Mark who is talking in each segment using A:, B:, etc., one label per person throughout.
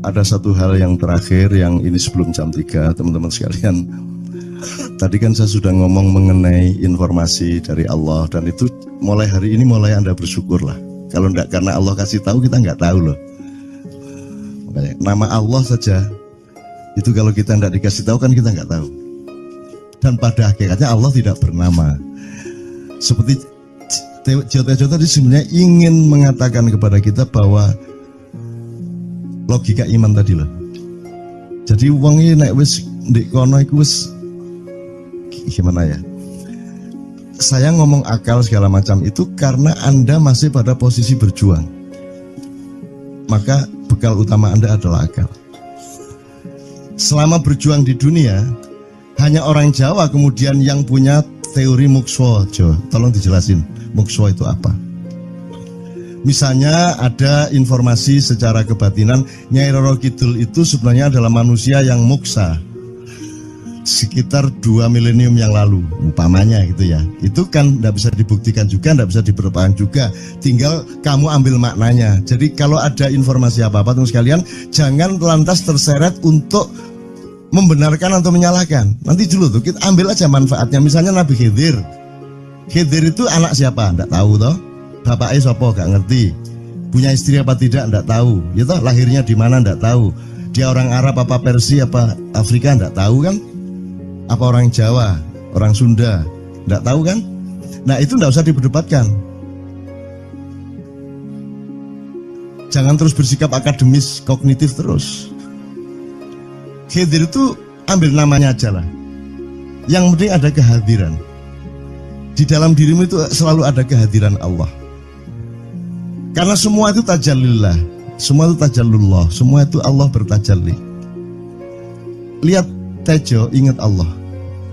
A: ada satu hal yang terakhir yang ini sebelum jam 3 teman-teman sekalian. Tadi kan saya sudah ngomong mengenai informasi dari Allah, dan itu mulai hari ini mulai Anda bersyukur lah. Kalau enggak karena Allah kasih tahu, kita enggak tahu loh. Makanya nama Allah saja itu kalau kita enggak dikasih tahu kan kita enggak tahu. Dan pada hakikatnya Allah tidak bernama. Seperti Tejo tadi sebenarnya ingin mengatakan kepada kita bahwa logika iman tadi loh. Jadi wong iki nek wis ndek kono iku wis gimana ya? Saya ngomong akal segala macam itu karena Anda masih pada posisi berjuang. Maka bekal utama Anda adalah akal. Selama berjuang di dunia, hanya orang Jawa kemudian yang punya teori mukswa. Jo, tolong dijelasin mukswa itu apa? Misalnya ada informasi secara kebatinan Nyai Roro Kidul itu sebenarnya adalah manusia yang muksa sekitar 2 milenium yang lalu, umpamanya gitu ya. Itu kan tidak bisa dibuktikan juga, tidak bisa diperpanjang juga. Tinggal kamu ambil maknanya. Jadi kalau ada informasi apa-apa teman sekalian, jangan lantas terseret untuk membenarkan atau menyalahkan. Nanti dulu tuh kita ambil aja manfaatnya. Misalnya Nabi Khidir. Khidir itu anak siapa? Tidak tahu toh. Bapaknya siapa? Gak ngerti. Punya istri apa tidak? Tidak tahu. Ya toh, lahirnya di mana? Tidak tahu. Dia orang Arab apa Persia apa Afrika? Tidak tahu kan? Apa orang Jawa, orang Sunda, tidak tahu kan? Nah itu tidak usah diperdebatkan. Jangan terus bersikap akademis, kognitif terus. Khidir itu ambil namanya aja lah. Yang penting ada kehadiran. Di dalam dirimu itu selalu ada kehadiran Allah. Karena semua itu tajallillah, semua itu tajallullah, semua itu Allah bertajalli. Lihat Tejo, ingat Allah.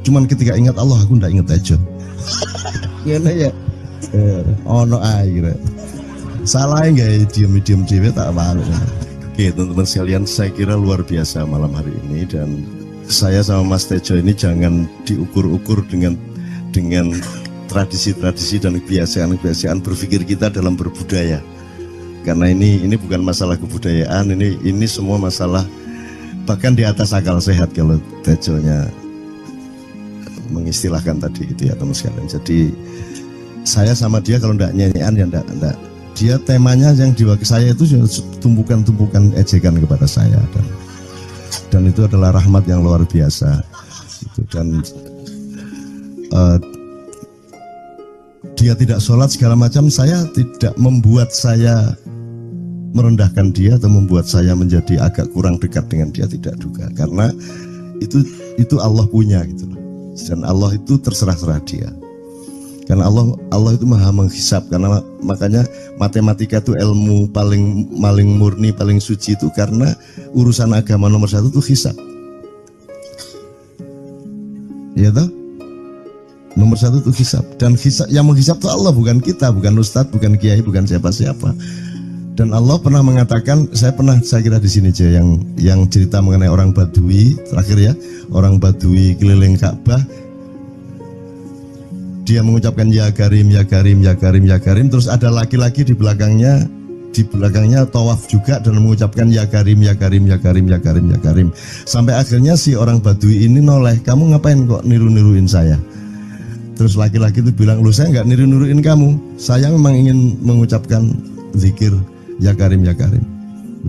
A: Cuman ketika ingat Allah, aku ndak ingat Tejo. Gimana ya? Ono air. Salah nggak diem cewek tak malu. Oke teman-teman sekalian, saya kira luar biasa malam hari ini, dan saya sama Mas Tejo ini jangan diukur-ukur dengan tradisi-tradisi dan kebiasaan-kebiasaan berpikir kita dalam berbudaya. Karena ini bukan masalah kebudayaan, ini semua masalah bahkan di atas akal sehat kalau Tejonya mengistilahkan tadi itu ya teman sekalian. Jadi saya sama dia kalau ndak nyanyian ya ndak. Dia temanya yang diwakili saya itu tumpukan-tumpukan ejekan kepada saya, dan itu adalah rahmat yang luar biasa. Dan dia tidak sholat segala macam, saya tidak membuat saya merendahkan dia atau membuat saya menjadi agak kurang dekat dengan dia, tidak juga, karena itu Allah punya gitu loh. Dan Allah itu terserah-serah dia. Karena Allah itu maha menghisap. Karena makanya matematika itu ilmu paling murni, paling suci itu karena urusan agama nomor 1 itu hisap. Ya toh? Nomor 1 itu hisap. Dan hisap, yang menghisap itu Allah, bukan kita, bukan ustadz, bukan kiai, bukan siapa-siapa. Dan Allah pernah mengatakan, saya kira di sini aja yang cerita mengenai orang Badui terakhir ya, orang Badui keliling Ka'bah, dia mengucapkan ya Karim, ya Karim, ya Karim, ya Karim, terus ada laki-laki di belakangnya tawaf juga dan mengucapkan ya Karim, ya Karim, ya Karim, ya Karim, ya Karim, sampai akhirnya si orang Badui ini noleh, kamu ngapain kok niru-niruin saya? Terus laki-laki itu bilang, lu saya nggak niru-niruin kamu, saya memang ingin mengucapkan zikir ya Karim, ya Karim.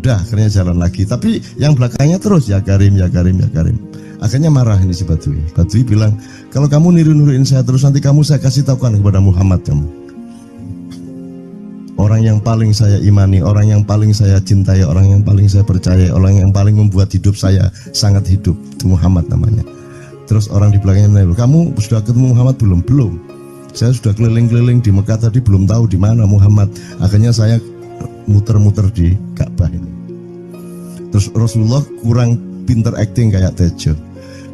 A: Udah akhirnya jalan lagi, tapi yang belakangnya terus ya Karim, ya Karim, ya Karim. Akhirnya marah ini si Badui. Badui bilang, kalau kamu niru-niruin saya terus, nanti saya kasih tahukan kepada Muhammad kamu. Orang yang paling saya imani, orang yang paling saya cintai, orang yang paling saya percaya, orang yang paling membuat hidup saya sangat hidup, itu Muhammad namanya. Terus orang di belakangnya menanya, kamu sudah ketemu Muhammad belum? Belum. Saya sudah keliling-keliling di Mekah tadi, belum tahu di mana Muhammad. Akhirnya saya muter-muter di Ka'bah ini. Terus Rasulullah kurang pinter acting kayak Tejo.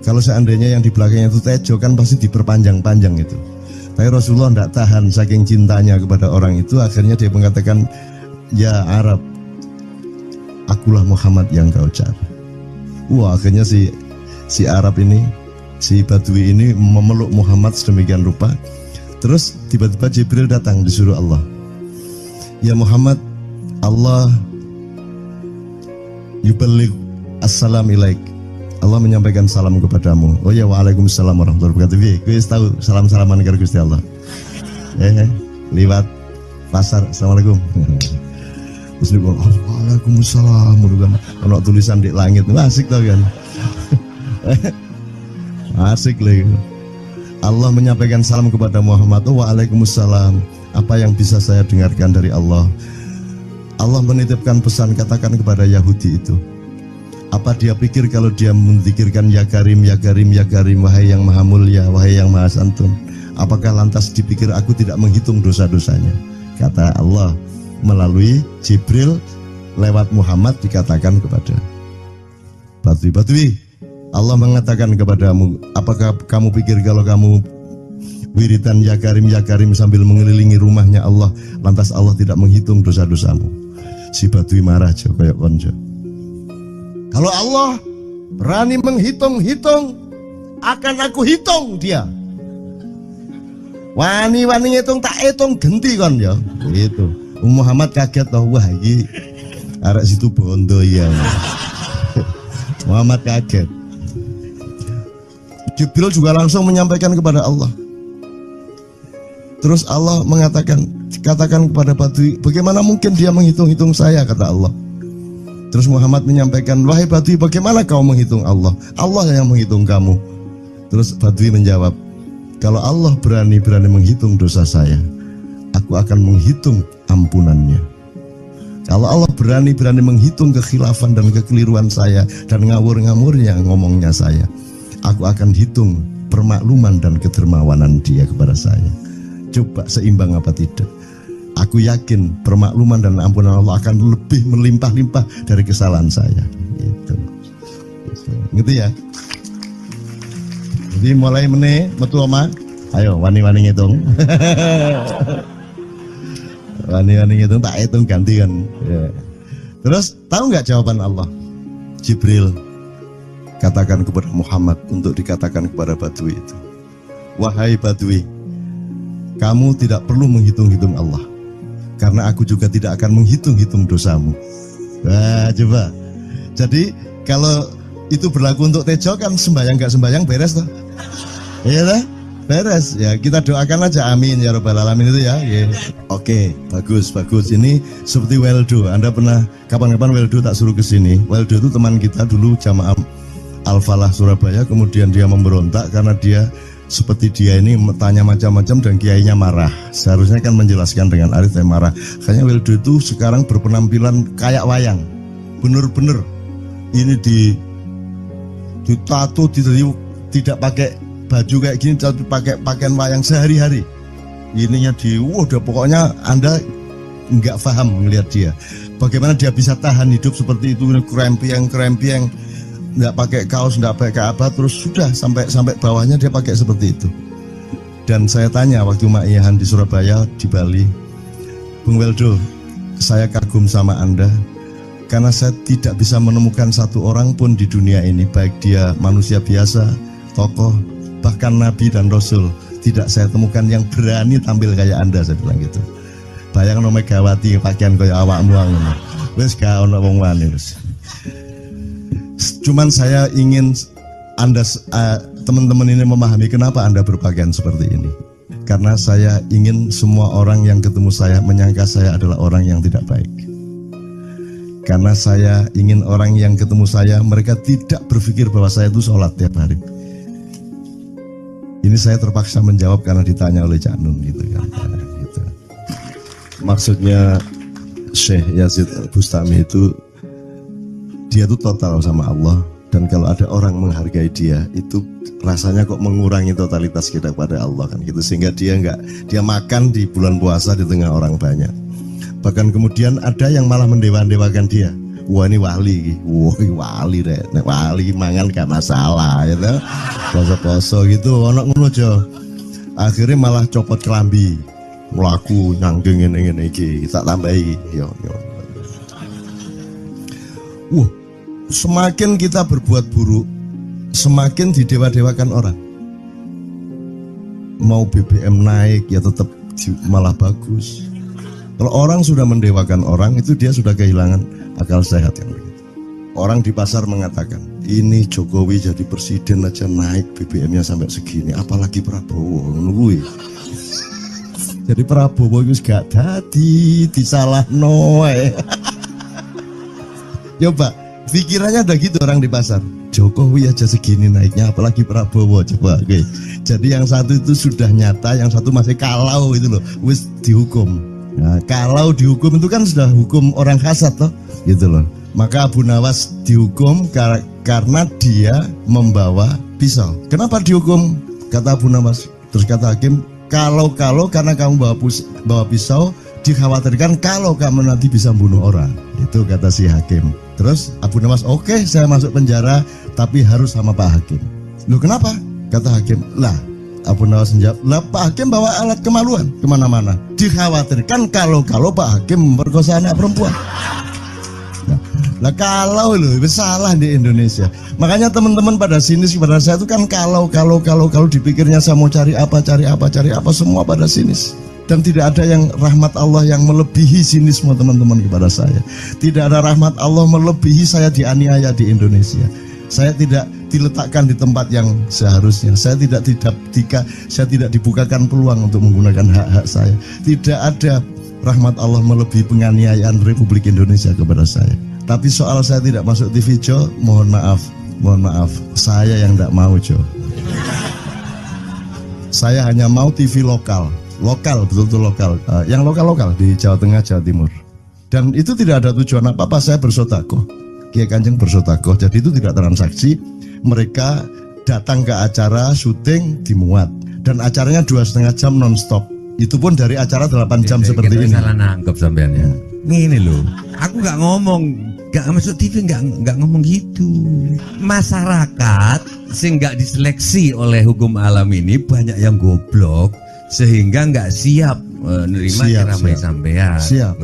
A: Kalau seandainya yang di belakangnya itu Tejo kan pasti diperpanjang-panjang itu. Tapi Rasulullah tidak tahan saking cintanya kepada orang itu, akhirnya dia mengatakan, ya Arab, akulah Muhammad yang kau cari. Wah, akhirnya si Arab ini, si Badui ini memeluk Muhammad sedemikian rupa. Terus tiba-tiba Jibril datang disuruh Allah, ya Muhammad, Allah yuballigh assalam ilaik. Allah menyampaikan salam kepadamu. Oh ya, waalaikumsalam warahmatullahi wabarakatuh. Gue tahu salam-salaman karo Gusti Allah. Liwat pasar, assalamualaikum. Terus dia bilang, waalaikumsalam. Kalau tulisan di langit, asik tau kan? Asik lagi. Allah menyampaikan salam kepada Muhammad. Oh, waalaikumsalam. Apa yang bisa saya dengarkan dari Allah? Allah menitipkan pesan, katakan kepada Yahudi itu. Apa dia pikir kalau dia menzikirkan ya Karim, ya Karim, ya Karim, wahai yang maha mulia, wahai yang maha santun, apakah lantas dipikir aku tidak menghitung dosa-dosanya? Kata Allah melalui Jibril lewat Muhammad dikatakan kepada Batui, Allah mengatakan kepadamu, apakah kamu pikir kalau kamu wiridan ya Karim sambil mengelilingi rumahnya Allah, lantas Allah tidak menghitung dosa-dosamu? Si Batui marah aja kayak konco. Kalau Allah berani menghitung-hitung, akan aku hitung dia. Wani-wani ngitung tak hitung genti kon ya. Gitu. Muhammad kaget toh, wah iki arek situ bondo ya. Muhammad kaget. Jibril juga langsung menyampaikan kepada Allah. Terus Allah mengatakan, katakan kepada Batui, bagaimana mungkin dia menghitung-hitung saya, kata Allah. Terus Muhammad menyampaikan, wahai Batui, bagaimana kau menghitung Allah? Allah yang menghitung kamu. Terus Batui menjawab, kalau Allah berani menghitung dosa saya, aku akan menghitung ampunannya. Kalau Allah berani menghitung kekhilafan dan kekeliruan saya dan ngawur-ngawurnya ngomongnya saya, aku akan hitung permakluman dan kedermawanan dia kepada saya. Coba seimbang apa tidak? Aku yakin permakluman dan ampunan Allah akan lebih melimpah-limpah dari kesalahan saya. Gitu ya. Jadi mulai metu oma, ayo wani-wani ngitung. Wani-wani ngitung tak hitung ganti kan. Ya. Terus tahu nggak jawaban Allah? Jibril katakan kepada Muhammad untuk dikatakan kepada Batui itu, wahai Batui, kamu tidak perlu menghitung-hitung Allah, karena aku juga tidak akan menghitung-hitung dosamu. Wah, coba. Jadi kalau itu berlaku untuk Tejo kan sembahyang gak sembahyang beres toh? Iya lah, beres. Ya kita doakan aja amin ya robbal alamin itu ya. Yeah. Oke, bagus. Ini seperti Weldo. Anda pernah kapan-kapan Weldo tak suruh ke sini. Weldo itu teman kita dulu jamaah Al-Falah Surabaya, kemudian dia memberontak karena dia seperti dia ini tanya macam-macam dan kiainya marah. Seharusnya kan menjelaskan dengan arif, tapi marah. Kayaknya Weldo itu sekarang berpenampilan kayak wayang. Bener-bener ini ditato, tidak pakai baju kayak gini, tapi pakai pakaian wayang sehari-hari. Ininya udah pokoknya Anda nggak paham melihat dia. Bagaimana dia bisa tahan hidup seperti itu, krempiang, nggak pakai kaos, nggak pakai apa, terus sudah sampai bawahnya dia pakai seperti itu. Dan saya tanya waktu Ma'iyahan di Surabaya, di Bali, Bung Weldo, saya kagum sama Anda karena saya tidak bisa menemukan satu orang pun di dunia ini, baik dia manusia biasa, tokoh, bahkan Nabi dan Rasul, tidak saya temukan yang berani tampil kayak Anda. Saya bilang gitu. Bayangkan Megawati pakaian kayak awakmu ngono. Wis gak ono wong wani wis. Cuman saya ingin Anda teman-teman ini memahami kenapa Anda berpakaian seperti ini. Karena saya ingin semua orang yang ketemu saya menyangka saya adalah orang yang tidak baik. Karena saya ingin orang yang ketemu saya, mereka tidak berpikir bahwa saya itu sholat tiap hari. Ini saya terpaksa menjawab karena ditanya oleh Cak Nun gitu kan. Gitu. Maksudnya Syekh Yazid Bustami itu, dia itu total sama Allah, dan kalau ada orang menghargai dia itu rasanya kok mengurangi totalitas kita kepada Allah kan gitu, sehingga dia makan di bulan puasa di tengah orang banyak. Bahkan kemudian ada yang malah mendewa-dewakan dia. Wah ini wali, wali deh, wali mangan gak masalah, ya gitu. Poso-poso gitu, ono ngono aja. Akhirnya malah copot kelambi, melaku nyanggeng ini tak tambahi, yo. Semakin kita berbuat buruk, semakin didewa-dewakan orang. Mau BBM naik ya tetap malah bagus. Kalau orang sudah mendewakan orang, itu dia sudah kehilangan akal sehat yang begitu. Orang di pasar mengatakan, ini Jokowi jadi presiden aja naik BBM-nya sampai segini, apalagi Prabowo. Nungguin. Jadi Prabowo itu gak dadi disalah noe. Coba pikirannya ada gitu orang di pasar. Jokowi aja segini naiknya, apalagi Prabowo. Coba, oke. Jadi yang satu itu sudah nyata, yang satu masih kalau itu loh, wis dihukum. Nah, kalau dihukum itu kan sudah hukum orang kasat toh, gitu loh. Maka Abu Nawas dihukum karena dia membawa pisau. Kenapa dihukum? Kata Abu Nawas. Terus kata hakim, kalau karena kamu bawa pisau, dikhawatirkan kalau kamu nanti bisa bunuh orang. Itu kata si hakim. Terus Abu Nawas, oke, saya masuk penjara, tapi harus sama Pak Hakim. Loh kenapa? Kata hakim, lah Abu Nawas menjawab, lah Pak Hakim bawa alat kemaluan kemana-mana. Dikhawatirkan kalau Pak Hakim memperkosa anak perempuan. Nah kalau loh, salah di Indonesia. Makanya teman-teman pada sinis kepada saya itu kan kalau dipikirnya saya mau cari apa, semua pada sinis. Dan tidak ada yang rahmat Allah yang melebihi sinisme teman-teman kepada saya. Tidak ada rahmat Allah melebihi saya dianiaya di Indonesia. Saya tidak diletakkan di tempat yang seharusnya. Saya tidak dibukakan peluang untuk menggunakan hak-hak saya. Tidak ada rahmat Allah melebihi penganiayaan Republik Indonesia kepada saya. Tapi soal saya tidak masuk TV Jo, mohon maaf, saya yang tidak mau Jo. Saya hanya mau TV lokal, betul-betul lokal, yang lokal di Jawa Tengah, Jawa Timur. Dan itu tidak ada tujuan apa-apa, saya bersodakoh, Kiai Kanjeng bersodakoh, jadi itu tidak transaksi. Mereka datang ke acara syuting dimuat, dan acaranya 2,5 jam non-stop. Itu pun dari acara 8 jam seperti ini.
B: Salah nangkep sampean ya. Ini loh, aku nggak ngomong, nggak masuk TV, nggak ngomong gitu. Masyarakat sing nggak diseleksi oleh hukum alam ini banyak yang goblok sehingga nggak siap menerima ceramah sampean.
A: Siap.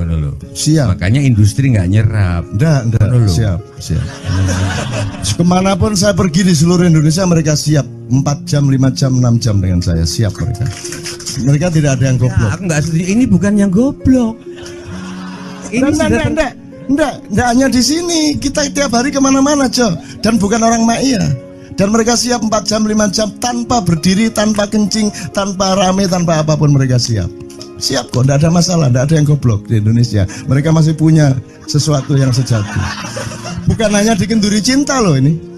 B: Makanya industri nggak nyerap.
A: Siap. Kemanapun saya pergi di seluruh Indonesia mereka siap 4 jam, 5 jam, 6 jam dengan saya, siap mereka. Mereka tidak ada yang goblok.
B: Aku nggak setuju. Ini bukan yang goblok. Ini
A: enggak hanya di sini. Kita tiap hari kemana-mana, Jo. Dan bukan orang Ma'iyah. Dan mereka siap 4 jam, 5 jam tanpa berdiri, tanpa kencing, tanpa rame, tanpa apapun mereka siap. Siap kok, enggak ada masalah, enggak ada yang goblok di Indonesia. Mereka masih punya sesuatu yang sejati. Bukan hanya dikenduri cinta loh ini.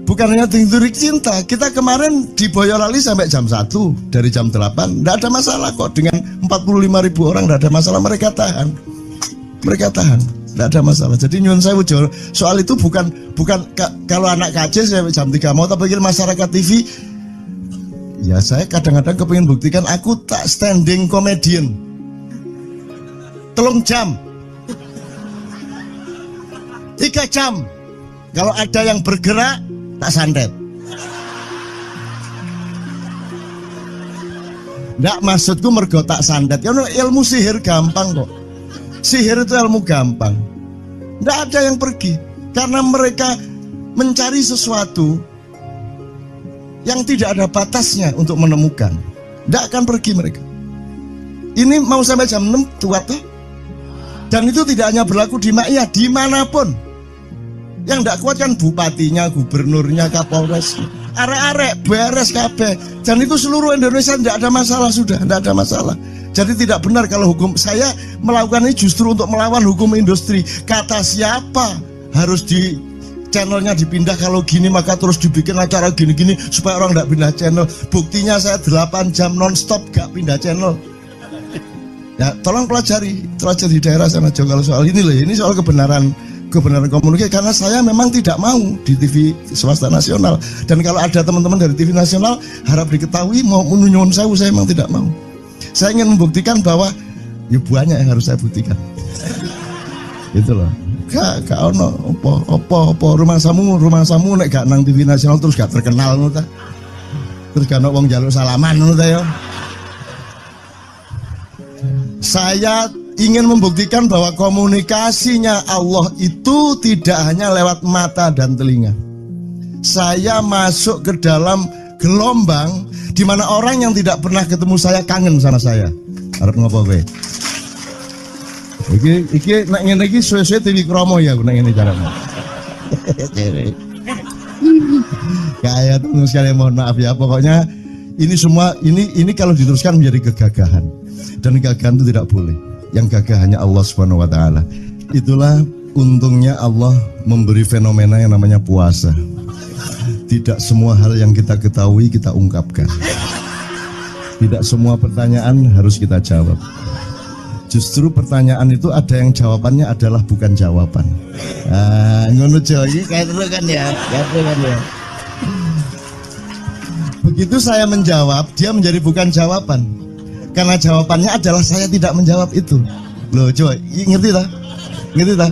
A: Bukan hanya dikenduri cinta. Kita kemarin di Boyolali sampai jam 1, dari jam 8. Enggak ada masalah kok, dengan 45.000 orang enggak ada masalah, mereka tahan. Tidak ada masalah. Jadi nyuwun sewu soal itu bukan kalau anak KJ saya jam 3 mau tak pikir masyarakat TV. Ya saya kadang-kadang kepingin buktikan aku tak standing comedian. 3 jam 3 jam. Kalau ada yang bergerak tak santet. Nggak, maksudku mergo tak santet. Ya ilmu sihir gampang kok. Sihir itu ilmu gampang. Tidak ada yang pergi karena mereka mencari sesuatu yang tidak ada batasnya untuk menemukan. Tidak akan pergi mereka. Ini mau sampai jam 6 kuat tuh. Dan itu tidak hanya berlaku di Ma'iyah, dimanapun. Yang tidak kuat kan bupatinya, gubernurnya, kapolres, arek-arek beres kabeh. Dan itu seluruh Indonesia tidak ada masalah sudah, tidak ada masalah. Jadi tidak benar kalau hukum saya melakukan ini justru untuk melawan hukum industri. Kata siapa harus di channelnya dipindah, kalau gini maka terus dibikin acara gini-gini supaya orang tidak pindah channel. Buktinya saya 8 jam non-stop gak pindah channel. Ya tolong pelajari di daerah sana Jo kalau soal ini loh. Ini soal kebenaran komunikasi, karena saya memang tidak mau di TV swasta nasional. Dan kalau ada teman-teman dari TV nasional harap diketahui mau nyuwun sewu, saya memang tidak mau. Saya ingin membuktikan bahwa ya banyak yang harus saya buktikan. Itu loh. Gak ono apa rumah samu nek gak nang TV nasional terus gak terkenal ngono ta. Terus gak ono wong njaluk salaman ngono ta ya. Saya ingin membuktikan bahwa komunikasinya Allah itu tidak hanya lewat mata dan telinga. Saya masuk ke dalam gelombang di mana orang yang tidak pernah ketemu saya kangen sama saya. Harap ngopo kowe? Iki nek ngene iki suwe-suwe TV kromo ya nek ngene carane. Kayak tuh sekali mohon maaf ya, pokoknya ini semua ini kalau diteruskan menjadi kegagahan, dan kegagahan itu tidak boleh. Yang gagah hanya Allah Subhanahu wa taala. Itulah untungnya Allah memberi fenomena yang namanya puasa. Tidak semua hal yang kita ketahui kita ungkapkan. Tidak semua pertanyaan harus kita jawab. Justru pertanyaan itu ada yang jawabannya adalah bukan jawaban. Ngono iki kayak terus kan ya. Begitu saya menjawab, dia menjadi bukan jawaban. Karena jawabannya adalah saya tidak menjawab itu. Loh, coba ngerti tak? Ngerti tak?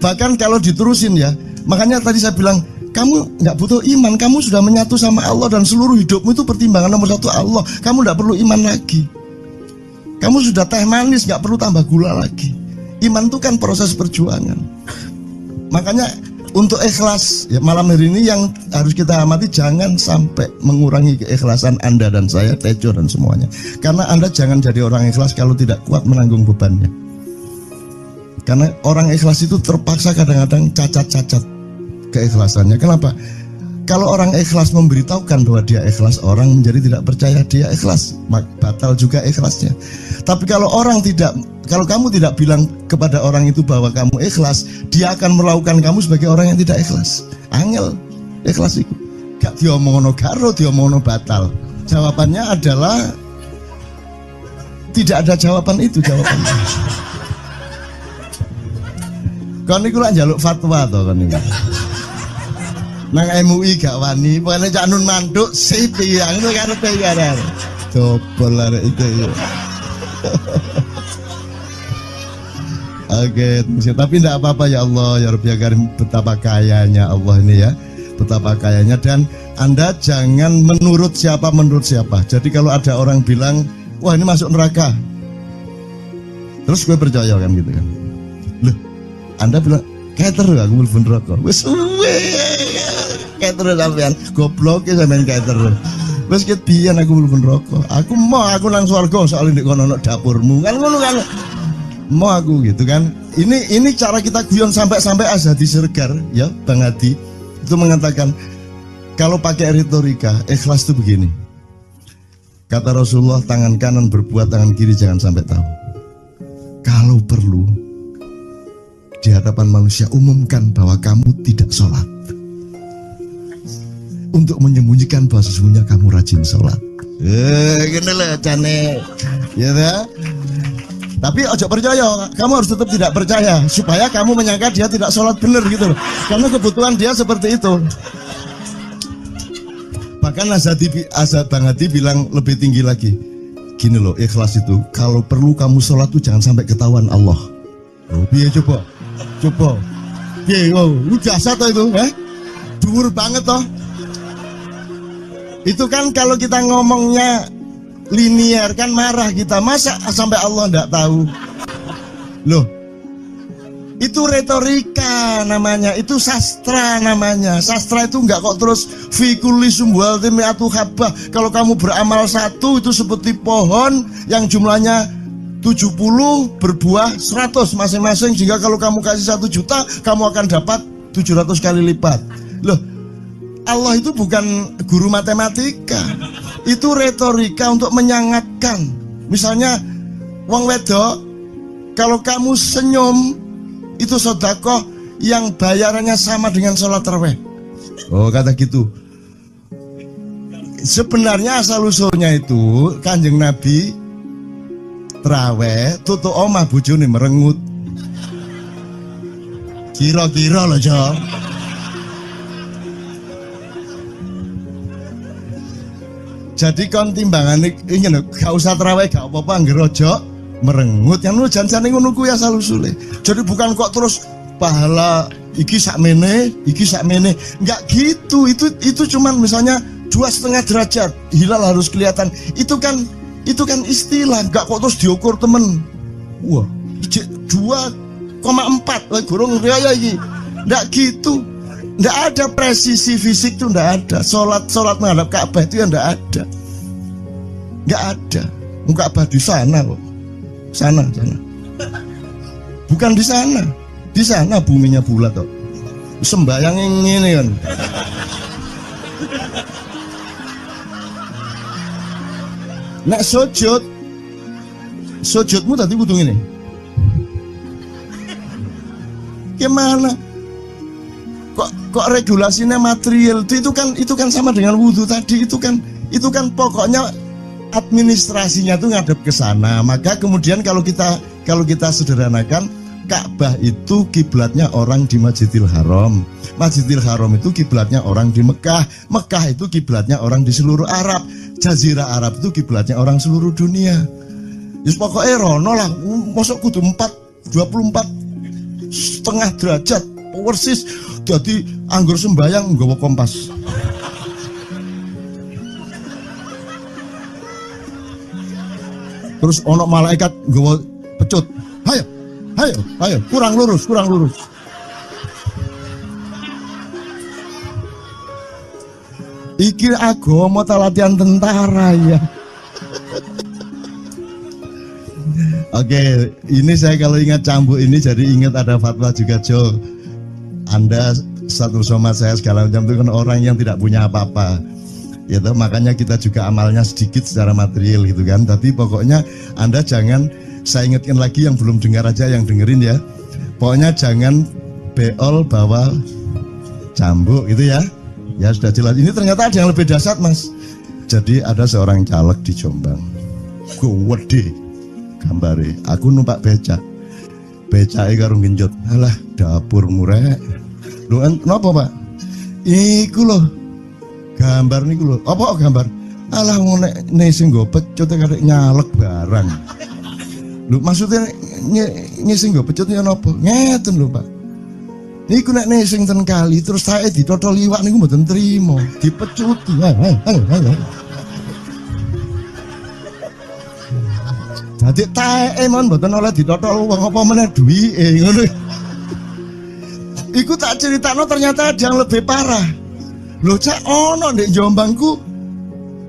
A: Bahkan kalau diterusin ya, makanya tadi saya bilang, kamu nggak butuh iman, kamu sudah menyatu sama Allah dan seluruh hidupmu itu pertimbangan nomor satu Allah. Kamu nggak perlu iman lagi. Kamu sudah teh manis, nggak perlu tambah gula lagi. Iman itu kan proses perjuangan. Makanya untuk ikhlas ya, malam hari ini yang harus kita amati, jangan sampai mengurangi keikhlasan Anda dan saya, Tejo dan semuanya. Karena Anda jangan jadi orang ikhlas kalau tidak kuat menanggung bebannya. Karena orang ikhlas itu terpaksa kadang-kadang cacat-cacat keikhlasannya. Kenapa? Kalau orang ikhlas memberitahukan bahwa dia ikhlas, orang menjadi tidak percaya dia ikhlas, batal juga ikhlasnya. Tapi kalau kamu tidak bilang kepada orang itu bahwa kamu ikhlas, dia akan melakukan kamu sebagai orang yang tidak ikhlas. Angel ikhlas itu gak diomongono karo, diomongono batal. Jawabannya adalah tidak ada jawaban itu jawabannya. Kon niku lak njaluk fatwa to kon niku. Nang MUI gak wani, pokoknya Cak Nun mantuk sip ya, ngono karepe ya. Dobol arek itu ya. Oke, tapi tidak apa-apa ya Allah, ya Rabbi Karim, betapa kayanya Allah ini ya, betapa kayanya. Dan Anda jangan menurut siapa. Jadi kalau ada orang bilang, wah ini masuk neraka, terus gue percaya kan gitu kan. Loh, Anda bilang, kater aku mlebu neraka. Wis kater sampean, goblok ya sampean kater. Wis ket biyen aku mlebu neraka. Aku nang swarga soal ndek kono dapurmu. Kan ngono kan. Mau aku gitu kan. Ini cara kita guyon sampai Azhadi Sergar ya, Bang Hadi itu mengatakan kalau pakai retorika ikhlas itu begini. Kata Rasulullah, tangan kanan berbuat, tangan kiri jangan sampai tahu. Kalau perlu di hadapan manusia umumkan bahwa kamu tidak sholat, untuk menyembunyikan bahwa sesungguhnya kamu rajin sholat. Gini lah cane, ya dah. Tapi ojo percaya, kamu harus tetap tidak percaya supaya kamu menyangka dia tidak sholat benar gitu loh. Karena kebutuhan dia seperti itu. Bahkan Bang Hadi bilang lebih tinggi lagi. Gini loh, ikhlas itu kalau perlu kamu sholat tuh jangan sampai ketahuan Allah. Oh, biar coba. Biar, lu jasa toh itu, dhuwur banget toh. Itu kan kalau kita ngomongnya linear kan marah kita, masa sampai Allah enggak tahu. Loh, itu retorika namanya, itu sastra namanya. Sastra itu enggak kok terus fikuli sumbual timiatu habah. Kalau kamu beramal satu itu seperti pohon yang jumlahnya 70 berbuah 100 masing-masing, sehingga kalau kamu kasih 1 juta kamu akan dapat 700 kali lipat. Loh, Allah itu bukan guru matematika. Itu retorika untuk menyangatkan. Misalnya wong wedok, kalau kamu senyum itu sedekah yang bayarannya sama dengan sholat tarawih. Oh, kata gitu. Sebenarnya asal usulnya itu Kanjeng Nabi tarawih tutuk omah bojone merengut. Kira-kira loh, Jo. Jadi kon timbangan ini gak usah terawih gak apa-apa, ngerojo merengut yang lu jangan ngono kuwi asal usule. Jadi bukan kok terus pahala iki sakmene, enggak gitu. Itu cuman misalnya 2,5 derajat hilal harus kelihatan. Itu kan istilah, enggak kok terus diukur temen. Wah, 2,4 gurung riaya iki. Enggak gitu. Nggak ada presisi fisik tuh, nggak ada. Sholat menghadap Ka'bah itu ya nggak ada. Nggak ada. Ka'bah di sana kok. Sana. Bukan di sana. Di sana buminya bulat kok. Sembayang ini kan. Nek sujudmu tadi kudu ngene. Gimana? Kok regulasinya material itu kan sama dengan wudhu tadi, itu kan pokoknya administrasinya tuh ngadep ke sana. Maka kemudian kalau kita sederhanakan, Ka'bah itu kiblatnya orang di Masjidil Haram. Masjidil Haram itu kiblatnya orang di Mekah. Mekah itu kiblatnya orang di seluruh Arab. Jazirah Arab itu kiblatnya orang seluruh dunia. Yus pokoknya rono lah, masuk kudu 24,5 derajat persis. Jadi anggur sembayang nggawa kompas. Terus ono malaikat nggawa pecut. Ayo, kurang lurus. Iki agama ta latihan tentara ya. Oke, ini saya kalau ingat cambuk ini jadi ingat ada fatwa juga, Jo. Anda satu sama saya segala macam itu kan orang yang tidak punya apa-apa. Ya toh, makanya kita juga amalnya sedikit secara material gitu kan. Tapi pokoknya Anda jangan, saya ingatkan lagi yang belum dengar aja yang dengerin ya. Pokoknya jangan beol bawa cambuk gitu ya. Ya sudah jelas. Ini ternyata ada yang lebih dahsyat, Mas. Jadi ada seorang caleg di Jombang. Gede gambare. Aku numpak becak. Becake karo genjot. Alah, dapur murek. Lho napa, Pak? Iku lho. Gambar niku lho. Apa gambar? Alah ngene sing nggo pecut karek nyalek barang. Lho maksudnya sing nggo pecut ya napa? Ngeten lho, Pak. Niku nek nesing ten kali terus saya ditotol liwak niku mboten trimo, dipecuti. Dadi taeke mon mboten oleh ditotol wong apa meneh duwike ngono. Iku tak critakno ternyata ada yang lebih parah. Lho Cak ono ndek Jombangku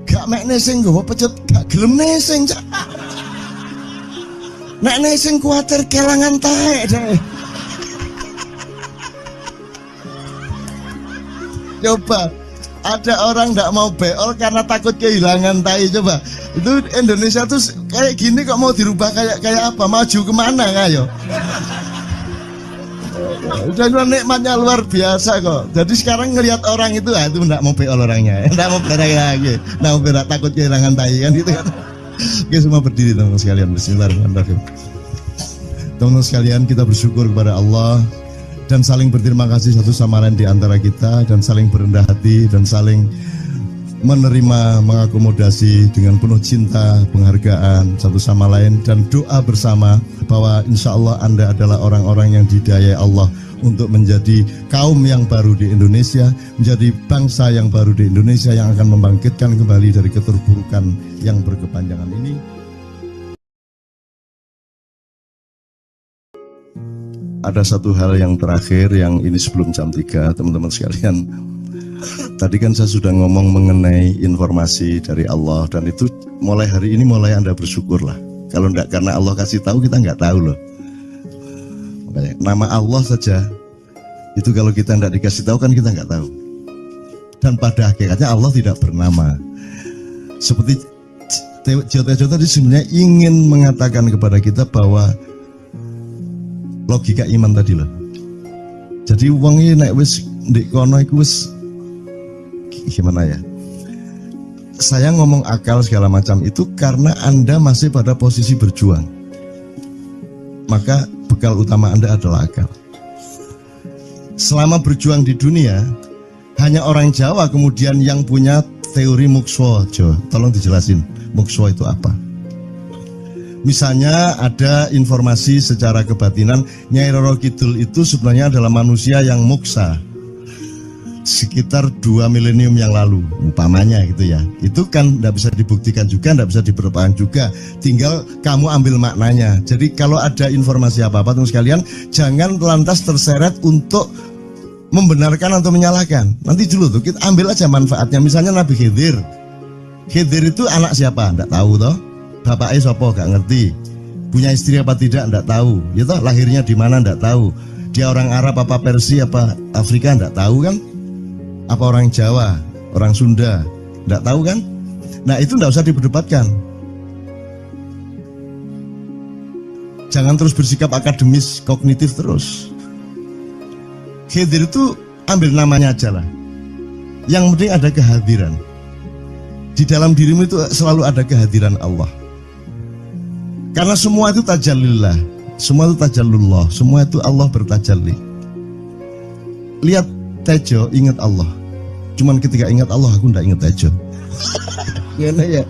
A: gak mek nesing nggawa pecut, gak gelem nesing Cak. Nek nesing kuwatir kelangan taek deh. Coba ada orang nggak mau beol karena takut kehilangan tai. Coba itu Indonesia tuh kayak gini kok mau dirubah kayak apa? Maju kemana kayo? Dan nikmatnya luar biasa kok. Jadi sekarang ngelihat orang itu nggak mau beol orangnya, nggak mau berak lagi, nggak mau berak, takut kehilangan tai kan gitu kan? Oke, semua berdiri teman-teman sekalian. Bismillahirrahmanirrahim. Teman-teman sekalian, kita bersyukur kepada Allah dan saling berterima kasih satu sama lain di antara kita, dan saling berendah hati dan saling menerima, mengakomodasi dengan penuh cinta, penghargaan satu sama lain, dan doa bersama bahwa insya Allah Anda adalah orang-orang yang didayai Allah untuk menjadi kaum yang baru di Indonesia, menjadi bangsa yang baru di Indonesia yang akan membangkitkan kembali dari keterpurukan yang berkepanjangan ini. Ada satu hal yang terakhir yang ini sebelum jam 3, teman-teman sekalian. Tadi kan saya sudah ngomong mengenai informasi dari Allah, dan itu mulai hari ini mulai Anda bersyukurlah. Kalau enggak karena Allah kasih tahu, kita enggak tahu loh. Makanya, nama Allah saja itu kalau kita enggak dikasih tahu kan kita enggak tahu. Dan pada hakikatnya Allah tidak bernama. Seperti Jotejo tadi sebenarnya ingin mengatakan kepada kita bahwa logika iman tadi loh. Jadi wong iki nek wis ndek kono iku wis gimana ya? Saya ngomong akal segala macam itu karena Anda masih pada posisi berjuang. Maka bekal utama Anda adalah akal. Selama berjuang di dunia, hanya orang Jawa kemudian yang punya teori mukswa. Jo, tolong dijelasin mukswa itu apa? Misalnya ada informasi secara kebatinan Nyai Roro Kidul itu sebenarnya adalah manusia yang muksa sekitar 2 milenium yang lalu, umpamanya gitu ya. Itu kan tidak bisa dibuktikan juga, tidak bisa diperlukan juga. Tinggal kamu ambil maknanya. Jadi kalau ada informasi apa-apa teman sekalian, jangan lantas terseret untuk membenarkan atau menyalahkan. Nanti dulu tuh kita ambil aja manfaatnya. Misalnya Nabi Khidir. Khidir itu anak siapa? Tidak tahu toh. Bapaknya siapa? Gak ngerti. Punya istri apa tidak enggak tahu. Ya toh, lahirnya di mana enggak tahu. Dia orang Arab apa Persia apa Afrika enggak tahu kan? Apa orang Jawa, orang Sunda, enggak tahu kan? Nah, itu enggak usah diperdebatkan. Jangan terus bersikap akademis, kognitif terus. Khidir itu ambil namanya aja lah. Yang penting ada kehadiran. Di dalam dirimu itu selalu ada kehadiran Allah. Karena semua itu tajallillah, semua itu tajallullah, semua itu Allah bertajalli. Lihat Tejo, ingat Allah. Cuman ketika ingat Allah, aku ndak ingat Tejo. Gimana ya?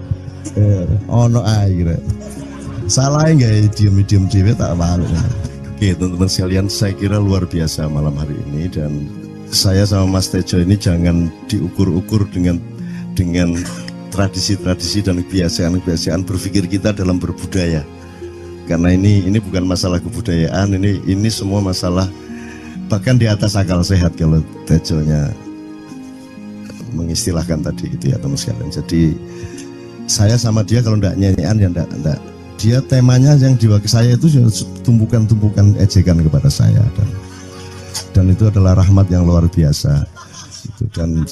A: Ono air. Salah nggak diem cewek tak malu. Oke, teman-teman sekalian, saya kira luar biasa malam hari ini, dan saya sama Mas Tejo ini jangan diukur-ukur dengan tradisi-tradisi dan kebiasaan-kebiasaan berpikir kita dalam berbudaya. Karena ini bukan masalah kebudayaan, ini semua masalah bahkan di atas akal sehat kalau Tejonya mengistilahkan tadi gitu ya teman sekalian. Jadi saya sama dia kalau ndak nyanyian ya ndak. Dia temanya yang diwakili saya itu tumpukan-tumpukan ejekan kepada saya, dan itu adalah rahmat yang luar biasa. Dan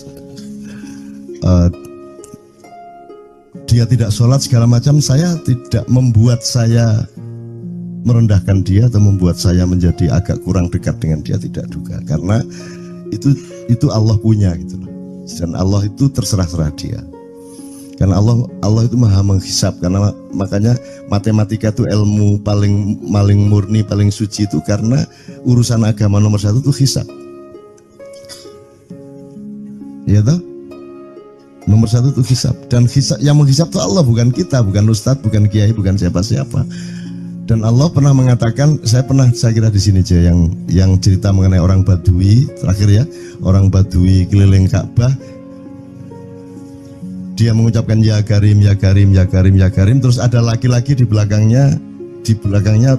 A: dia tidak sholat segala macam, saya tidak membuat saya merendahkan dia atau membuat saya menjadi agak kurang dekat dengan dia, tidak juga, karena itu Allah punya gitu loh. Dan Allah itu terserah-serah dia. Karena Allah itu maha menghisap, karena makanya matematika itu ilmu paling murni, paling suci itu karena urusan agama nomor satu itu hisap. Ya toh? Nomor satu itu hisap, dan hisap, yang menghisap itu Allah, bukan kita, bukan ustadz, bukan kiai, bukan siapa-siapa. Dan Allah pernah mengatakan, saya kira di sini aja yang cerita mengenai orang Badui terakhir ya, orang Badui keliling Ka'bah. Dia mengucapkan ya Karim, ya Karim, ya Karim, ya Karim. Terus ada laki-laki di belakangnya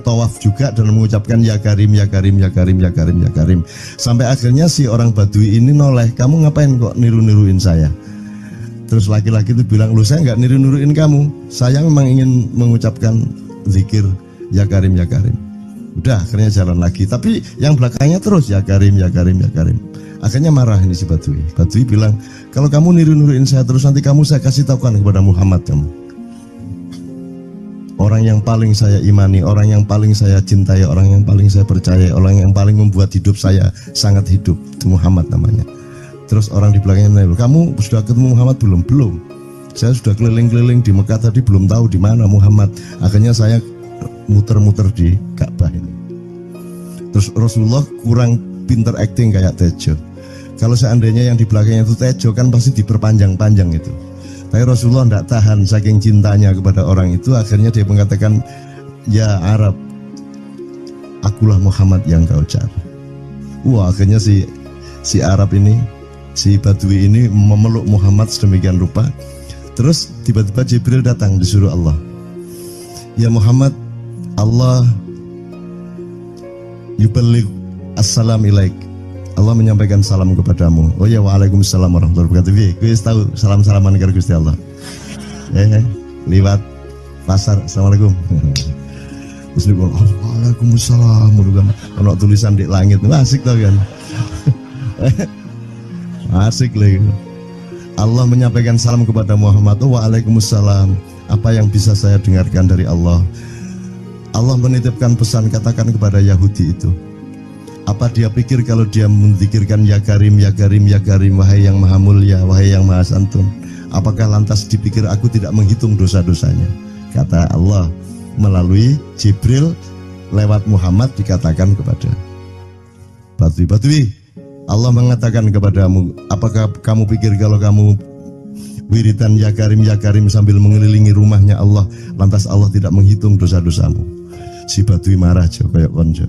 A: tawaf juga dan mengucapkan ya Karim, ya Karim, ya Karim, ya Karim, ya Karim. Sampai akhirnya si orang Badui ini noleh, kamu ngapain kok niru-niruin saya? Terus laki-laki itu bilang, lu saya nggak niru-niruin kamu, saya memang ingin mengucapkan zikir ya Karim, ya Karim. Udah, akhirnya jalan lagi. Tapi yang belakangnya terus ya Karim, ya Karim, ya Karim. Akhirnya marah ini si Badui. Badui bilang, kalau kamu niru-niruin saya terus, nanti saya kasih tahukan kepada Muhammad kamu. Orang yang paling saya imani, orang yang paling saya cintai, orang yang paling saya percaya, orang yang paling membuat hidup saya sangat hidup, itu Muhammad namanya. Terus orang di belakangnya nanya, kamu sudah ketemu Muhammad belum? Belum. Saya sudah keliling-keliling di Mekah tadi, belum tahu di mana Muhammad. Akhirnya saya muter-muter di Ka'bah ini. Terus Rasulullah kurang pinter acting kayak Tejo. Kalau seandainya yang di belakangnya itu Tejo kan pasti diperpanjang-panjang itu. Tapi Rasulullah tidak tahan saking cintanya kepada orang itu, akhirnya dia mengatakan, ya Arab, akulah Muhammad yang kau cari. Wah, akhirnya si Arab ini, si Badui ini memeluk Muhammad sedemikian rupa. Terus tiba-tiba Jibril datang disuruh Allah. Ya Muhammad, Allah yuballigh assalam ilaik. Allah menyampaikan salam kepadamu. Oh ya, waalaikumsalam warahmatullahi wabarakatuh. Gue tahu salam-salaman karo Gusti Allah. Liwat pasar, assalamualaikum. Terus dia bilang, waalaikumsalam. Kalau tulisan di langit, asik tau kan? Asik lagi. Allah menyampaikan salam kepada Muhammad. Oh, waalaikumsalam. Apa yang bisa saya dengarkan dari Allah? Allah menitipkan pesan, katakan kepada Yahudi itu. Apa dia pikir kalau dia menzikirkan ya Karim, ya Karim, ya Karim, wahai yang maha mulia, wahai yang maha santun, apakah lantas dipikir aku tidak menghitung dosa-dosanya? Kata Allah melalui Jibril lewat Muhammad dikatakan kepada Badui, Allah mengatakan kepadamu, apakah kamu pikir kalau kamu wiridan ya Karim sambil mengelilingi rumahnya Allah, lantas Allah tidak menghitung dosa-dosamu? Si Badui marah aja kayak konco.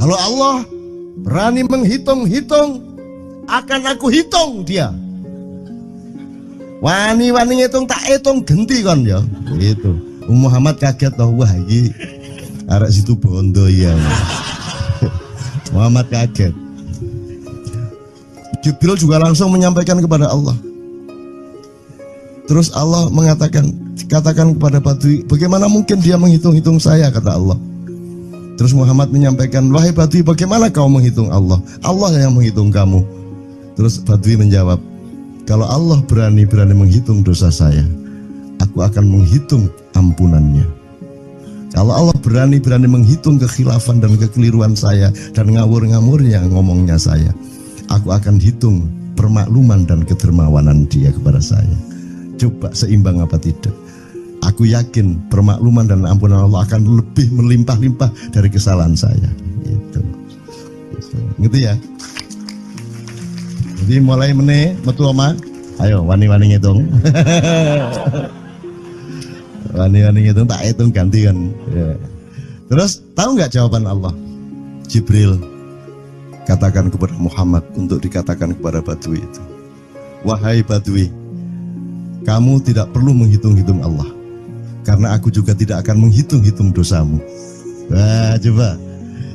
A: Kalau Allah berani menghitung-hitung, akan aku hitung dia. Wani-wani ngitung tak hitung genti kon ya. Gitu. Muhammad kaget toh, wah iki arek situ bondo ya. Muhammad kaget. Jibril juga langsung menyampaikan kepada Allah. Terus Allah katakan kepada Badui, bagaimana mungkin dia menghitung-hitung saya, kata Allah. Terus Muhammad menyampaikan, wahai Badui, bagaimana kau menghitung Allah? Allah yang menghitung kamu. Terus Badui menjawab, kalau Allah berani-berani menghitung dosa saya, aku akan menghitung ampunannya. Kalau Allah berani-berani menghitung kekhilafan dan kekeliruan saya dan ngawur-ngawurnya ngomongnya saya, aku akan hitung permakluman dan kedermawanan dia kepada saya. Coba seimbang apa tidak? Aku yakin permakluman dan ampunan Allah akan lebih melimpah-limpah dari kesalahan saya. Gitu. Gitu ya. Jadi mulai meneh metu oma, ayo wani-wani ngitung. Wani-wani ngitung tak hitung ganti kan. Ya. Terus tahu nggak jawaban Allah? Jibril katakan kepada Muhammad untuk dikatakan kepada Badui itu, wahai Badui, kamu tidak perlu menghitung-hitung Allah, karena aku juga tidak akan menghitung-hitung dosamu. Wah, coba.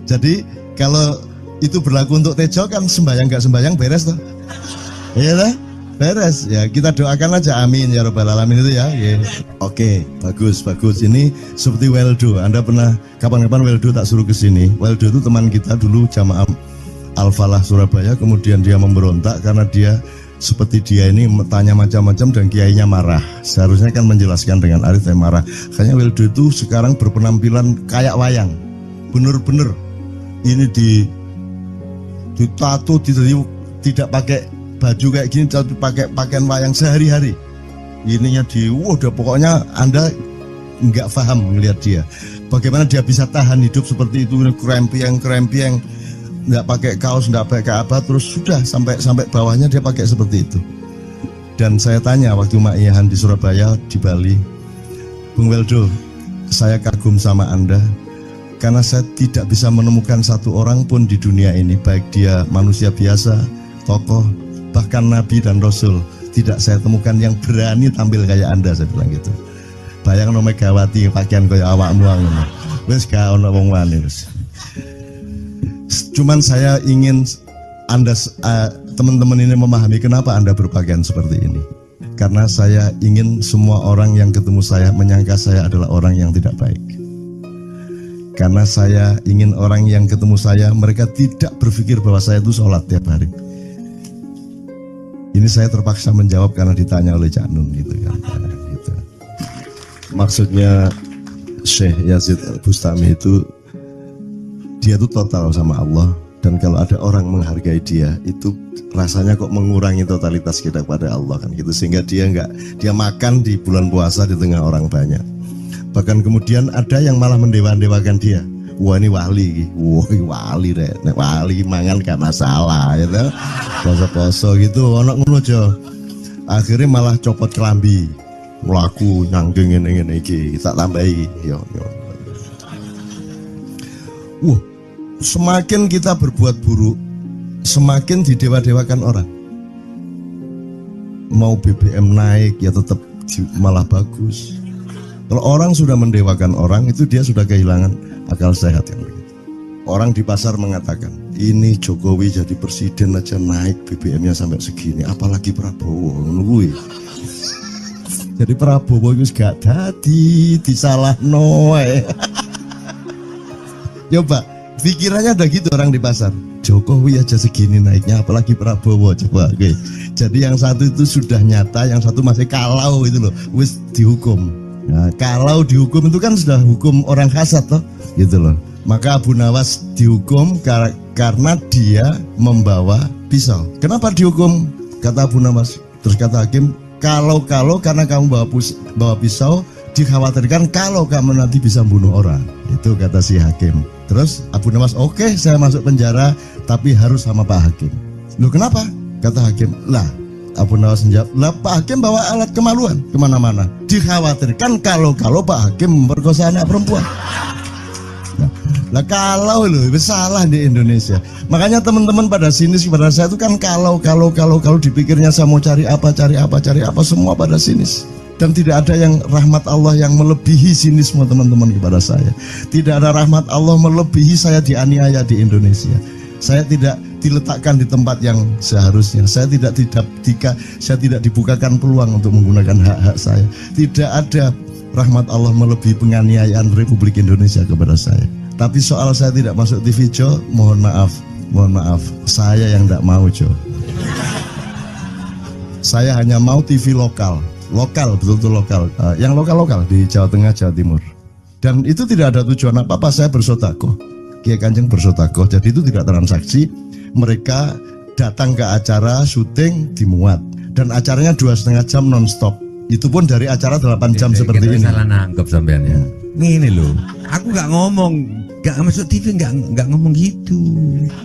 A: Jadi kalau itu berlaku untuk Tejo kan sembahyang gak sembahyang beres toh? Iya lah, beres. Ya kita doakan aja, amin ya robbal alamin itu ya. Yeah. Oke, bagus. Ini seperti Weldo. Anda pernah kapan-kapan Weldo tak suruh ke sini? Weldo itu teman kita dulu jamaah Al-Falah Surabaya, kemudian dia memberontak karena dia seperti dia ini tanya macam-macam dan kiainya marah. Seharusnya kan menjelaskan dengan arif, marah. Kayaknya Weldo itu sekarang berpenampilan kayak wayang. Bener-bener ini ditato, tidak pakai baju kayak gini, tapi pakai pakaian wayang sehari-hari. Ininya udah pokoknya Anda nggak paham melihat dia. Bagaimana dia bisa tahan hidup seperti itu, krempiang, nggak pakai kaos, nggak pakai apa, terus sudah sampai bawahnya dia pakai seperti itu. Dan saya tanya waktu Ma'iyahan di Surabaya, di Bali, Bung Weldo, saya kagum sama Anda karena saya tidak bisa menemukan satu orang pun di dunia ini, baik dia manusia biasa, tokoh, bahkan Nabi dan Rasul, tidak saya temukan yang berani tampil kayak Anda. Saya bilang gitu. Bayang no Megawati pakaian kayak awakmu ngono. Wis gak ono wong wani wis. Cuman saya ingin Anda teman-teman ini memahami kenapa Anda berpakaian seperti ini. Karena saya ingin semua orang yang ketemu saya menyangka saya adalah orang yang tidak baik. Karena saya ingin orang yang ketemu saya, mereka tidak berpikir bahwa saya itu sholat tiap hari. Ini saya terpaksa menjawab karena ditanya oleh Cak Nun gitu kan. Gitu. Maksudnya Syekh Yazid Bustami itu, dia itu total sama Allah, dan kalau ada orang menghargai dia itu rasanya kok mengurangi totalitas kita kepada Allah kan gitu, sehingga dia makan di bulan puasa di tengah orang banyak. Bahkan kemudian ada yang malah mendewa-dewakan dia. Wah ini wali, wali deh, wali mangan gak masalah, ya gitu. Poso-poso gitu, ono ngono aja. Akhirnya malah copot kelambi, melaku nyanggeng ngene iki, tak tambahi, yo. Semakin kita berbuat buruk, semakin didewa-dewakan orang. Mau BBM naik ya tetap malah bagus. Kalau orang sudah mendewakan orang, itu dia sudah kehilangan akal sehat yang begitu. Orang di pasar mengatakan, ini Jokowi jadi presiden aja naik BBM-nya sampai segini, apalagi Prabowo nungguin. Jadi Prabowo itu gak dadi disalah noe. Coba pikirannya ada gitu orang di pasar. Jokowi aja segini naiknya, apalagi Prabowo, coba. Oke. Jadi yang satu itu sudah nyata, yang satu masih kalau itu loh, wis dihukum. Nah, kalau dihukum itu kan sudah hukum orang hasad toh, gitu loh. Maka Abu Nawas dihukum karena dia membawa pisau. Kenapa dihukum? Kata Abu Nawas. Terus kata hakim, kalau karena kamu bawa pisau, dikhawatirkan kalau kamu nanti bisa bunuh orang. Itu kata si hakim. Terus Abu Nawas, oke, saya masuk penjara, tapi harus sama Pak Hakim. Loh kenapa? Kata hakim, lah Abu Nawas menjawab, lah Pak Hakim bawa alat kemaluan kemana-mana. Dikhawatirkan kalau Pak Hakim memperkosa anak perempuan. Lah kalau loh, salah di Indonesia. Makanya teman-teman pada sinis kepada saya itu kan kalau dipikirnya saya mau cari apa semua pada sinis. Dan tidak ada yang rahmat Allah yang melebihi sinisme teman-teman kepada saya. Tidak ada rahmat Allah melebihi saya dianiaya di Indonesia. Saya tidak diletakkan di tempat yang seharusnya. Saya tidak dibukakan peluang untuk menggunakan hak-hak saya. Tidak ada rahmat Allah melebihi penganiayaan Republik Indonesia kepada saya. Tapi soal saya tidak masuk TV, Jo, mohon maaf, saya yang tidak mau, Jo. Saya hanya mau TV lokal, betul-betul lokal, yang lokal di Jawa Tengah, Jawa Timur. Dan itu tidak ada tujuan apa-apa, saya bersodakoh. Kiai Kanjeng bersodakoh, jadi itu tidak transaksi. Mereka datang ke acara syuting dimuat, dan acaranya 2,5 jam non-stop. Itu pun dari acara 8 jam seperti ini.
B: Salah nangkep sampean ya. Ini loh, aku nggak ngomong, nggak masuk TV, nggak ngomong gitu.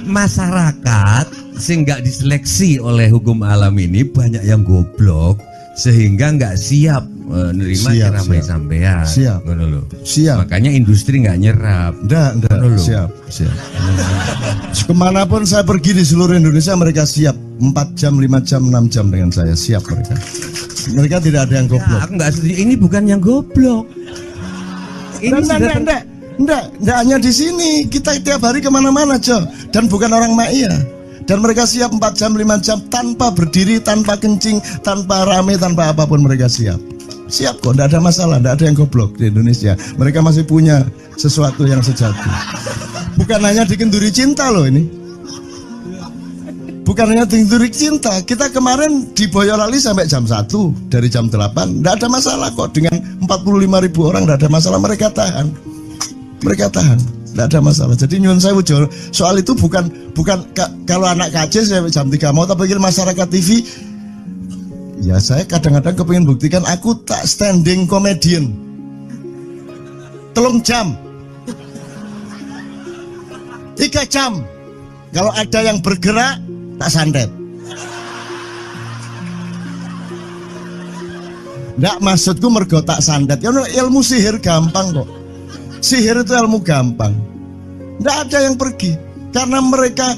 B: Masyarakat sing nggak diseleksi oleh hukum alam ini banyak yang goblok sehingga nggak siap nerima ceramah sampean.
A: Siap.
B: Makanya industri nggak nyerap.
A: Nggak. Siap. Kemanapun saya pergi di seluruh Indonesia mereka siap. 4 jam, 5 jam, 6 jam dengan saya siap mereka. Mereka tidak ada yang goblok.
B: Aku nggak setuju. Ini bukan yang goblok.
A: Ini enggak hanya di sini. Kita tiap hari kemana-mana, Jo. Dan bukan orang Ma'iyah. Dan mereka siap 4 jam, 5 jam tanpa berdiri, tanpa kencing, tanpa rame, tanpa apapun mereka siap. Siap kok, tidak ada masalah, tidak ada yang goblok di Indonesia. Mereka masih punya sesuatu yang sejati. Bukan hanya dikenduri cinta loh ini. Bukan hanya dikenduri cinta. Kita kemarin di Boyolali sampai jam 1, dari jam 8. Tidak ada masalah kok, dengan 45.000 orang tidak ada masalah, mereka tahan. Tidak ada masalah. Jadi nyuwun sewu, soal itu bukan kalau anak KJ saya jam 3 mau tak pikir masyarakat TV. Ya saya kadang-kadang kepingin buktikan aku tak standing comedian 3 jam 3 jam. Kalau ada yang bergerak tak santet. Nggak, maksudku mergo tak santet. Ya ilmu sihir gampang kok. Sihir itu ilmu gampang. Nggak ada yang pergi karena mereka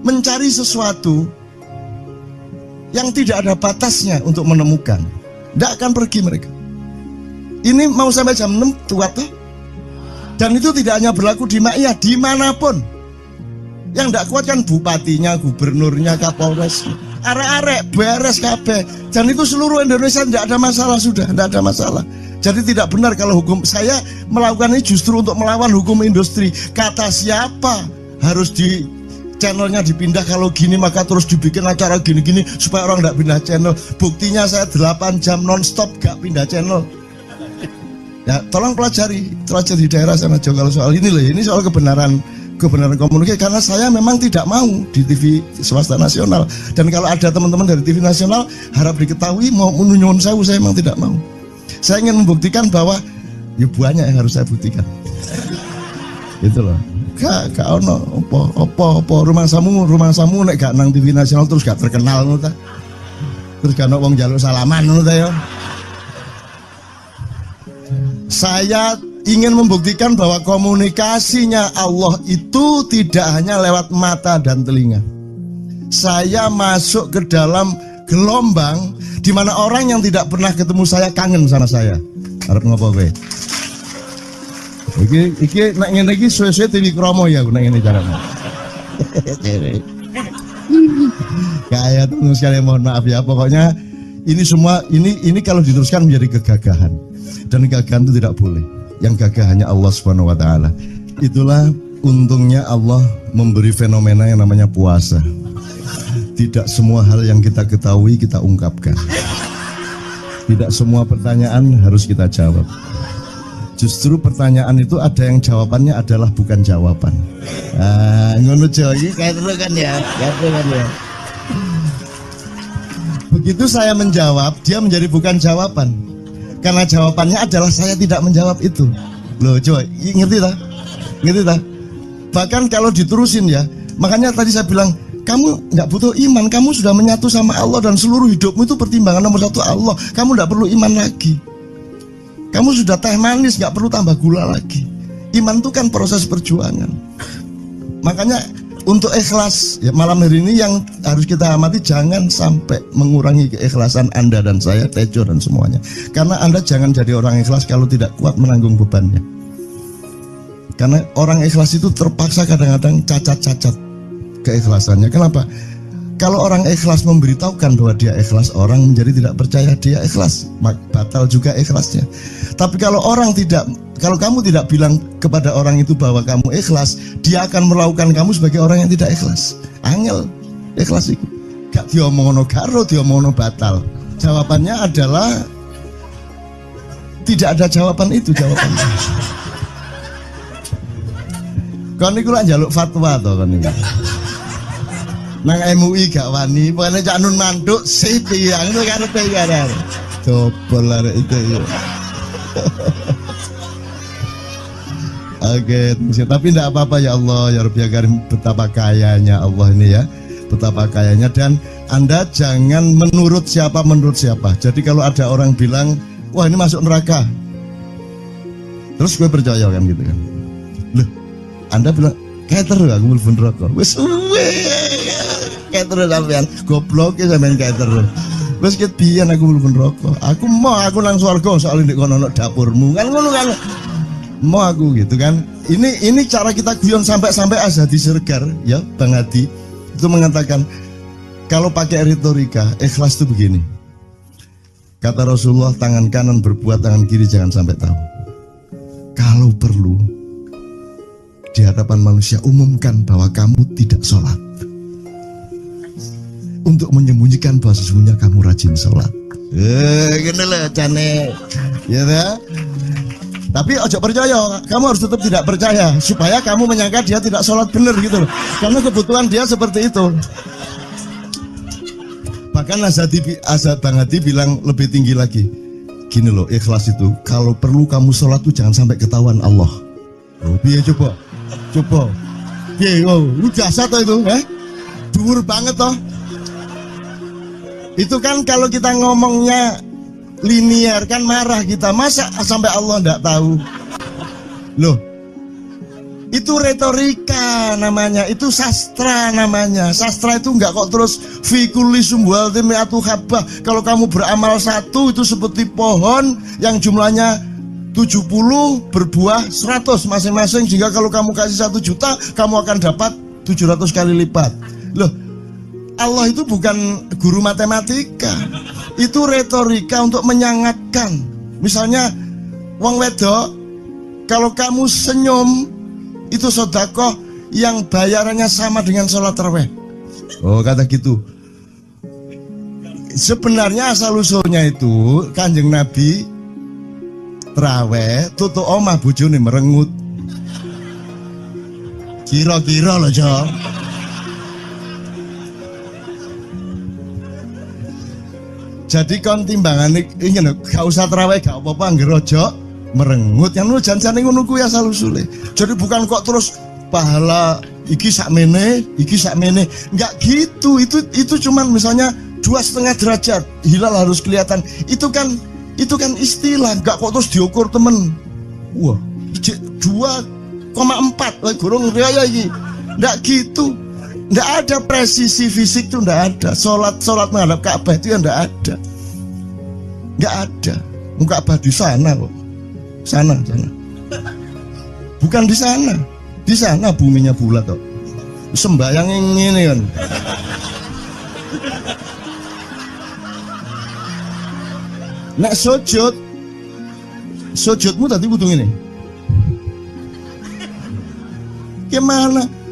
A: mencari sesuatu yang tidak ada batasnya untuk menemukan. Tidak akan pergi mereka. Ini mau sampai jam 6 kuat tuh. Dan itu tidak hanya berlaku di Ma'iyah, dimanapun. Yang tidak kuat kan bupatinya, gubernurnya, kapolres, arek-arek beres kabeh. Dan itu seluruh Indonesia tidak ada masalah, sudah tidak ada masalah. Jadi tidak benar kalau hukum, saya melakukan ini justru untuk melawan hukum industri. Kata siapa harus di channelnya dipindah, kalau gini maka terus dibikin acara gini-gini supaya orang tidak pindah channel. Buktinya saya 8 jam non-stop gak pindah channel. Ya tolong pelajari di daerah sana juga kalau soal ini loh. Ini soal kebenaran komunikasi, karena saya memang tidak mau di TV swasta nasional. Dan kalau ada teman-teman dari TV nasional harap diketahui mau menyunyun saya memang tidak mau. Saya ingin membuktikan bahwa ya banyak yang harus saya buktikan. Itu loh. Gak ono apa rumah samu nek gak nang TV nasional terus gak terkenal ngono ta. Terus gak ono wong njaluk salaman ngono ta ya. Saya ingin membuktikan bahwa komunikasinya Allah itu tidak hanya lewat mata dan telinga. Saya masuk ke dalam gelombang di mana orang yang tidak pernah ketemu saya kangen sama saya. Arep ngopo kowe? Iki nek ngene iki suwe-suwe TV Kromo ya nek ngene carane. Kayak tuh sekali mohon maaf ya, pokoknya ini semua ini kalau diteruskan menjadi kegagahan. Dan kegagahan itu tidak boleh. Yang gagah hanya Allah Subhanahu wa taala. Itulah untungnya Allah memberi fenomena yang namanya puasa. Tidak semua hal yang kita ketahui kita ungkapkan. Tidak semua pertanyaan harus kita jawab. Justru pertanyaan itu ada yang jawabannya adalah bukan jawaban. Ngono iki kayak terus kan ya. Begitu saya menjawab, dia menjadi bukan jawaban. Karena jawabannya adalah saya tidak menjawab itu. Loh, coba ngerti tak? Ngerti tak? Bahkan kalau diterusin ya, makanya tadi saya bilang, kamu nggak butuh iman, kamu sudah menyatu sama Allah dan seluruh hidupmu itu pertimbangan nomor 1 Allah. Kamu nggak perlu iman lagi. Kamu sudah teh manis, nggak perlu tambah gula lagi. Iman itu kan proses perjuangan. Makanya untuk ikhlas ya, malam hari ini yang harus kita amati, jangan sampai mengurangi keikhlasan Anda dan saya, Tejo dan semuanya. Karena Anda jangan jadi orang ikhlas kalau tidak kuat menanggung bebannya. Karena orang ikhlas itu terpaksa kadang-kadang cacat-cacat. keikhlasannya. Kenapa? Kalau orang ikhlas memberitahukan bahwa dia ikhlas, orang menjadi tidak percaya dia ikhlas, batal juga ikhlasnya. Tapi kalau kamu tidak bilang kepada orang itu bahwa kamu ikhlas, dia akan melakukan kamu sebagai orang yang tidak ikhlas. Angel ikhlas itu. Gak diomongno karo, diomongno batal. Jawabannya adalah tidak ada jawaban itu jawabannya. Kon niku lak njaluk fatwa to kon niku. Nang MUI gak wani, pokoknya Cak Nun mantuk sip ya, ngono karepe ya. Dobol arek itu ya. Oke, tapi tidak apa-apa ya Allah, ya Rabbi ya Karim, betapa kayanya Allah ini ya. Betapa kayanya, dan Anda jangan menurut siapa. Jadi kalau ada orang bilang, wah ini masuk neraka, terus gue percaya kan gitu kan. Loh, Anda bilang, kayak terus aku mlebu neraka. Wis kayak terus sampean goblok ya sampean kayak terus. Wis ket biyen aku mlebu neraka. Aku nang swarga soal ndek kono dapurmu. Kan ngono kan. Mau aku gitu kan. Ini cara kita guyon sampai Azhadi Siregar ya, Bang Hadi itu mengatakan kalau pakai retorika ikhlas itu begini. Kata Rasulullah, tangan kanan berbuat, tangan kiri jangan sampai tahu. Kalau perlu di hadapan manusia umumkan bahwa kamu tidak sholat, untuk menyembunyikan bahwa sesungguhnya kamu rajin sholat. Gini lah cane, ya dah. Tapi ojo percaya, kamu harus tetap tidak percaya supaya kamu menyangka dia tidak sholat benar gitu loh. Karena kebutuhan dia seperti itu. Bahkan Bang Hadi bilang lebih tinggi lagi. Gini loh, ikhlas itu kalau perlu kamu sholat tuh jangan sampai ketahuan Allah. Oh, biar coba. Biar, lu jasa toh itu, dhuwur banget toh. Itu kan kalau kita ngomongnya linear kan marah kita, masa sampai Allah enggak tahu. Loh, itu retorika namanya, itu sastra namanya. Sastra itu enggak kok terus fi kulli sumbuhatin mi'atu habbah. Kalau kamu beramal satu itu seperti pohon yang jumlahnya 70 berbuah 100 masing-masing, sehingga kalau kamu kasih 1 juta kamu akan dapat 700 kali lipat. Loh, Allah itu bukan guru matematika. Itu retorika untuk menyangatkan. Misalnya wong wedok, kalau kamu senyum itu sedekah yang bayarannya sama dengan sholat tarawih. Oh, kata gitu. Sebenarnya asal usulnya itu Kanjeng Nabi tarawih tutuk omah bojone merengut. Kira-kira loh, Jo. Jadi kon timbangan ini gak usah terawih gak apa-apa, ngerojo merengut yang lu jangan ngono kuwi asal usule. Jadi bukan kok terus pahala iki sakmene, enggak gitu. Itu cuman misalnya 2,5 derajat hilal harus kelihatan. Itu kan istilah, enggak kok terus diukur temen. Wah, 2,4 gorong raya iki. Enggak gitu. Nggak ada presisi fisik tuh, nggak ada. Sholat menghadap Ka'bah itu ya nggak ada. Nggak ada. Ka'bah di sana kok. Sana. Bukan di sana. Di sana buminya bulat kok. Sembayang yang ini kan. Nek sujudmu tadi kudu ini. Gimana?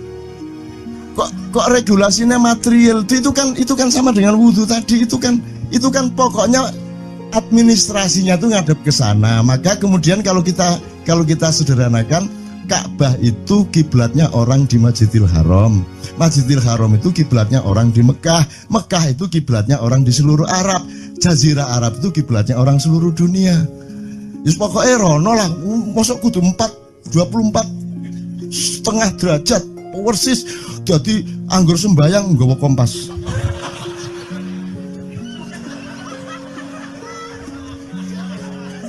A: Kok regulasinya material itu kan sama dengan wudhu tadi. Itu kan pokoknya administrasinya tuh ngadep ke sana. Maka kemudian kalau kita sederhanakan, Ka'bah itu kiblatnya orang di Masjidil Haram. Masjidil Haram itu kiblatnya orang di Mekah. Mekah itu kiblatnya orang di seluruh Arab. Jazirah Arab itu kiblatnya orang seluruh dunia. Just pokoknya rono lah. Masuk kudu 24,5 derajat persis. Jadi anggur sembayang nggawa kompas.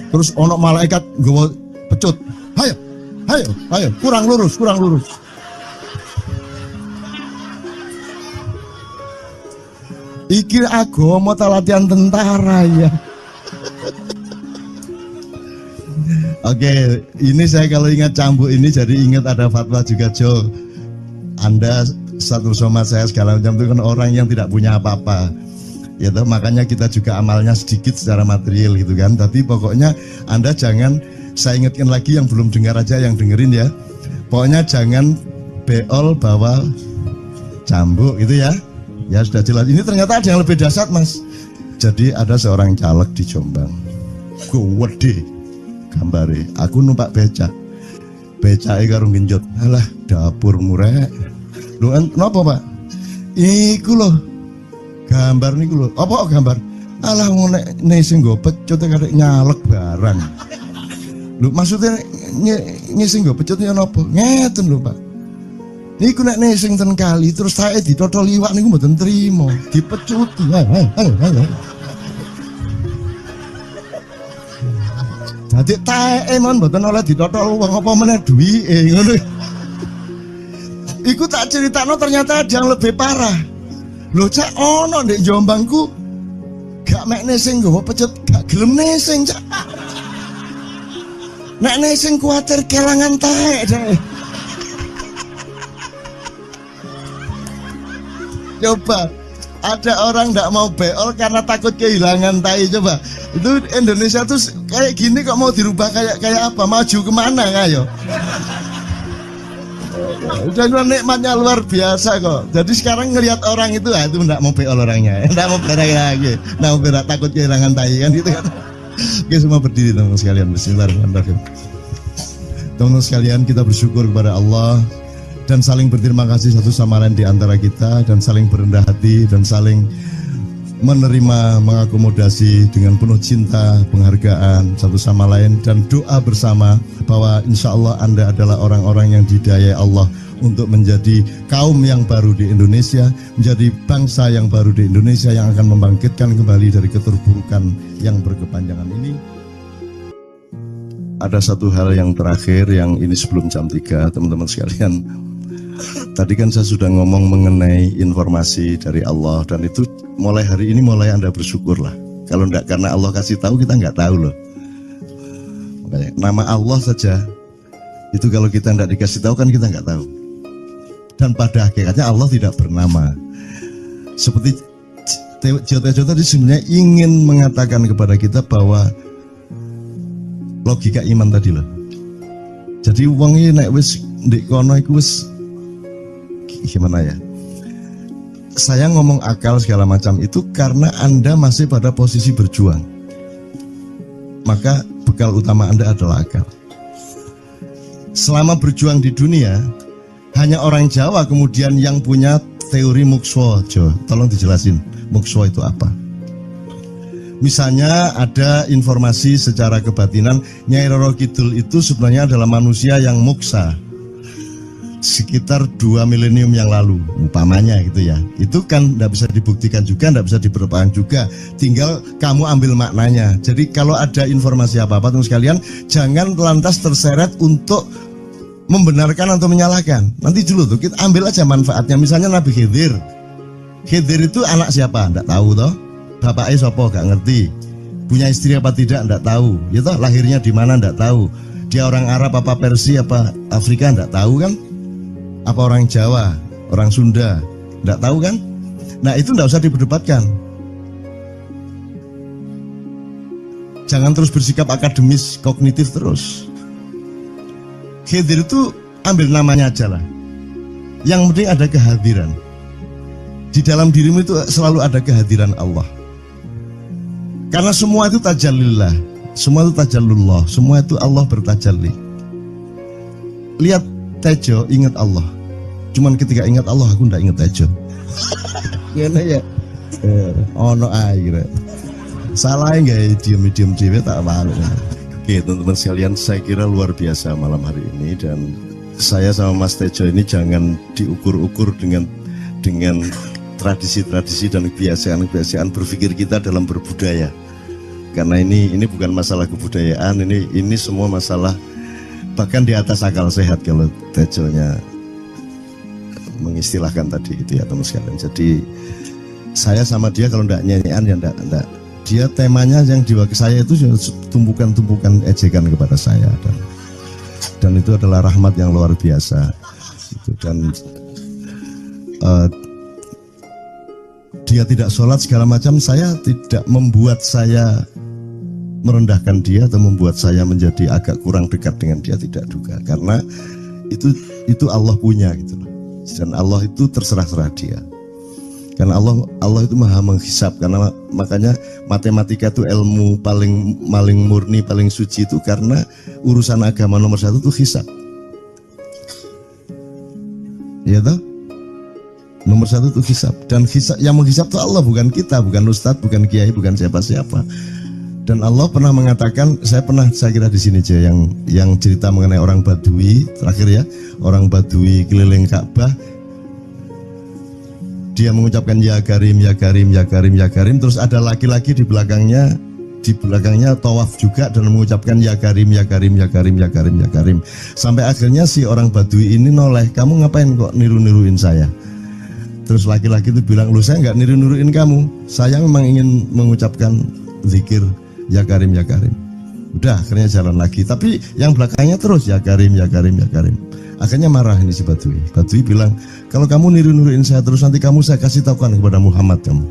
A: Terus ono malaikat nggawa pecut. Ayo, kurang lurus. Iki agama ta latihan tentara ya. Oke, ini saya kalau ingat cambuk ini jadi ingat ada fatwa juga, Jo. Anda satu sama saya segala macam itu kan orang yang tidak punya apa-apa. Ya toh, makanya kita juga amalnya sedikit secara material gitu kan. Tapi pokoknya Anda jangan, saya ingatkan lagi yang belum dengar aja yang dengerin ya. Pokoknya jangan beol bawa cambuk gitu ya. Ya sudah jelas. Ini ternyata ada yang lebih dahsyat Mas. Jadi ada seorang caleg di Jombang. Gede gambare. Aku numpak becak. Becake karo genjot. Alah dapur murek. Lho napa Pak? Iku lho. Gambar niku lho. Apa gambar? Alah nek sing nggo pecut karek nyalek barang. Lho maksudnya sing nggo pecut ya napa? Ngeten lho Pak. Niku nek sing ten kali terus saya ditotol iwak niku mboten trimo, dipecuti. Dadi taeke mon mboten oleh ditotol wong apa meneh duwike ngono. Iku tak critakno ternyata ada yang lebih parah. Lho cak ono ndek Jombangku gak mek nesing nggawa pecut gak gelem nesing cak. Nek nesing kuwatir kelangan taek deh. Coba ada orang nggak mau beol karena takut kehilangan tai. Coba itu Indonesia tuh kayak gini kok mau dirubah kayak apa? Maju kemana kayo? Dan nikmatnya luar biasa kok. Jadi sekarang ngelihat orang itu nggak mau beol orangnya, nggak mau berak lagi, nggak mau berak takut kehilangan tai kan gitu kan. Oke semua berdiri teman-teman sekalian. Bismillahirrahmanirrahim. Teman-teman sekalian kita bersyukur kepada Allah. Dan saling berterima kasih satu sama lain di antara kita, dan saling berendah hati, dan saling menerima, mengakomodasi dengan penuh cinta, penghargaan satu sama lain, dan doa bersama bahwa insya Allah Anda adalah orang-orang yang didayai Allah untuk menjadi kaum yang baru di Indonesia, menjadi bangsa yang baru di Indonesia yang akan membangkitkan kembali dari keterpurukan yang berkepanjangan ini. Ada satu hal yang terakhir yang ini sebelum jam 3 teman-teman sekalian. Tadi kan saya sudah ngomong mengenai informasi dari Allah, dan itu mulai hari ini mulai Anda bersyukurlah. Kalau enggak karena Allah kasih tahu kita enggak tahu loh. Makanya, nama Allah saja itu kalau kita enggak dikasih tahu kan kita enggak tahu. Dan pada hakikatnya Allah tidak bernama. Seperti Jotejo tadi sebenarnya ingin mengatakan kepada kita bahwa logika iman tadi loh. Jadi wong iki nek wis ndek kono iku wis gimana ya? Saya ngomong akal segala macam itu karena Anda masih pada posisi berjuang. Maka bekal utama Anda adalah akal. Selama berjuang di dunia, hanya orang Jawa kemudian yang punya teori mukswa. Jo, tolong dijelasin mukswa itu apa? Misalnya ada informasi secara kebatinan Nyai Roro Kidul itu sebenarnya adalah manusia yang muksa sekitar 2 milenium yang lalu umpamanya gitu ya. Itu kan tidak bisa dibuktikan juga, tidak bisa diperpanjang juga, tinggal kamu ambil maknanya. Jadi kalau ada informasi apa-apa teman sekalian, jangan lantas terseret untuk membenarkan atau menyalahkan. Nanti dulu tuh kita ambil aja manfaatnya. Misalnya Nabi Khidir itu anak siapa? Tidak tahu toh. Bapaknya sopo gak ngerti. Punya istri apa tidak? Tidak tahu. Ya toh, lahirnya di mana? Tidak tahu. Dia orang Arab apa Persia apa Afrika? Tidak tahu kan? Apa orang Jawa, orang Sunda, tidak tahu kan? Nah itu tidak usah diperdebatkan. Jangan terus bersikap akademis, kognitif terus. Khidir itu ambil namanya aja lah. Yang penting ada kehadiran. Di dalam dirimu itu selalu ada kehadiran Allah. Karena semua itu tajallillah, semua itu tajallullah, semua itu Allah bertajalli. Lihat Tejo, ingat Allah. Cuman ketika ingat Allah aku ndak ingat Tejo. Gimana ya? Ono air. Salah nggak diem cewek tak malu. Oke teman-teman sekalian, saya kira luar biasa malam hari ini, dan saya sama Mas Tejo ini jangan diukur-ukur dengan tradisi-tradisi dan kebiasaan-kebiasaan berpikir kita dalam berbudaya. Karena ini bukan masalah kebudayaan, ini semua masalah bahkan di atas akal sehat kalau Tejonya mengistilahkan tadi itu ya teman sekalian. Jadi saya sama dia kalau ndak nyanyian ya ndak. Dia temanya yang diwakili saya itu tumpukan-tumpukan ejekan kepada saya, dan itu adalah rahmat yang luar biasa. Dan eh, dia tidak sholat segala macam, saya tidak membuat saya merendahkan dia atau membuat saya menjadi agak kurang dekat dengan dia, tidak juga, karena itu Allah punya gitu loh. Dan Allah itu terserah-serah dia. Karena Allah itu maha menghisap, karena makanya matematika itu ilmu paling murni, paling suci itu, karena urusan agama nomor satu itu hisap. Ya toh? Nomor satu itu hisap, dan hisap, yang menghisap itu Allah, bukan kita, bukan ustadz, bukan kiai, bukan siapa-siapa. Dan Allah pernah mengatakan, saya kira di sini aja yang cerita mengenai orang Badui terakhir ya, orang Badui keliling Ka'bah, dia mengucapkan ya Karim, ya Karim, ya Karim, ya Karim, terus ada laki-laki di belakangnya tawaf juga dan mengucapkan ya Karim, ya Karim, ya Karim, ya Karim, ya Karim, sampai akhirnya si orang Badui ini noleh, kamu ngapain kok niru-niruin saya? Terus laki-laki itu bilang, lu saya nggak niru-niruin kamu, saya memang ingin mengucapkan zikir ya Karim, ya Karim. Udah, akhirnya jalan lagi, tapi yang belakangnya terus ya Karim, ya Karim, ya Karim. Akhirnya marah ini si Badui. Badui bilang, kalau kamu niru-niruin saya terus, nanti saya kasih tahukan kepada Muhammad kamu.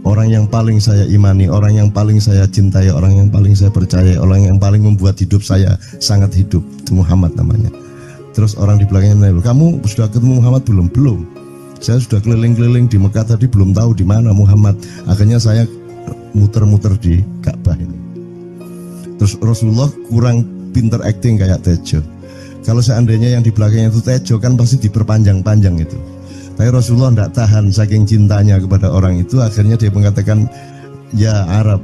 A: Orang yang paling saya imani, orang yang paling saya cintai, orang yang paling saya percaya, orang yang paling membuat hidup saya sangat hidup, itu Muhammad namanya. Terus orang di belakangnya nanya, kamu sudah ketemu Muhammad belum? Belum. Saya sudah keliling-keliling di Mekah tadi, belum tahu di mana Muhammad. Akhirnya saya muter-muter di Ka'bah ini. Terus Rasulullah kurang pinter acting kayak Tejo. Kalau seandainya yang di belakangnya itu Tejo, kan pasti diperpanjang-panjang itu. Tapi Rasulullah tidak tahan, saking cintanya kepada orang itu, akhirnya dia mengatakan, ya Arab,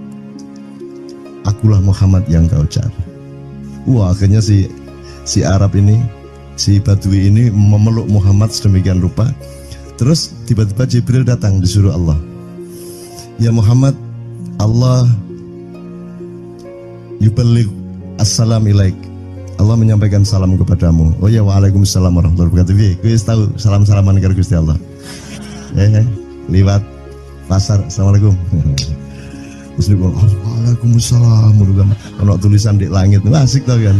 A: akulah Muhammad yang kau cari. Wah, akhirnya si Arab ini, si Badui ini memeluk Muhammad sedemikian rupa. Terus tiba-tiba Jibril datang, disuruh Allah, ya Muhammad, Allah yuballigh assalam ilaik, Allah menyampaikan salam kepadamu. Oh ya, waalaikumsalam warahmatullahi wabarakatuh. Gue tahu salam-salaman karo Gusti Allah. Liwat pasar, assalamualaikum. Terus dia bilang, waalaikumsalam. Kalau tulisan di langit, asik tau kan?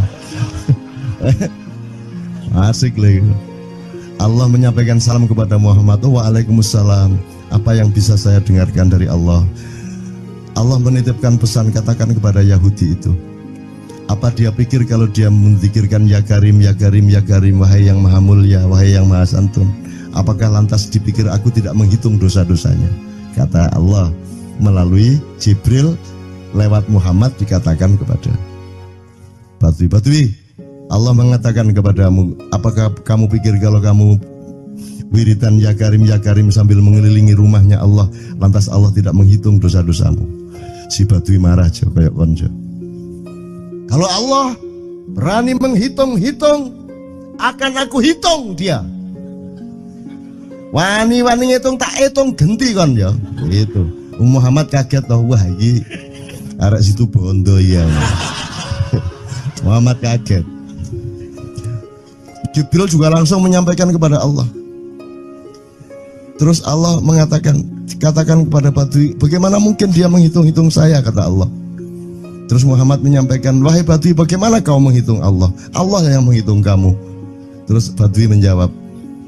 A: Asik lagi. Allah menyampaikan salam kepada Muhammad. Oh, waalaikumsalam. Apa yang bisa saya dengarkan dari Allah? Allah menitipkan pesan, katakan kepada Yahudi itu, apa dia pikir kalau dia menzikirkan ya Karim, ya Karim, ya Karim, wahai yang maha mulia, wahai yang maha santun, apakah lantas dipikir aku tidak menghitung dosa-dosanya? Kata Allah melalui Jibril lewat Muhammad dikatakan kepada Badui, Allah mengatakan kepadamu, apakah kamu pikir kalau kamu wiridan ya Karim sambil mengelilingi rumahnya Allah, lantas Allah tidak menghitung dosa-dosamu? Si Badui marah aja kayak konco. Kalau Allah berani menghitung-hitung, akan aku hitung dia. Wani-wani ngitung tak hitung genti kon ya. Gitu. Muhammad kaget toh, wah iki arek situ bondo ya. Muhammad kaget. Jibril juga langsung menyampaikan kepada Allah. Terus Allah mengatakan, katakan kepada Badui, bagaimana mungkin dia menghitung-hitung saya, kata Allah. Terus Muhammad menyampaikan, wahai Badui, bagaimana kau menghitung Allah? Allah yang menghitung kamu. Terus Badui menjawab,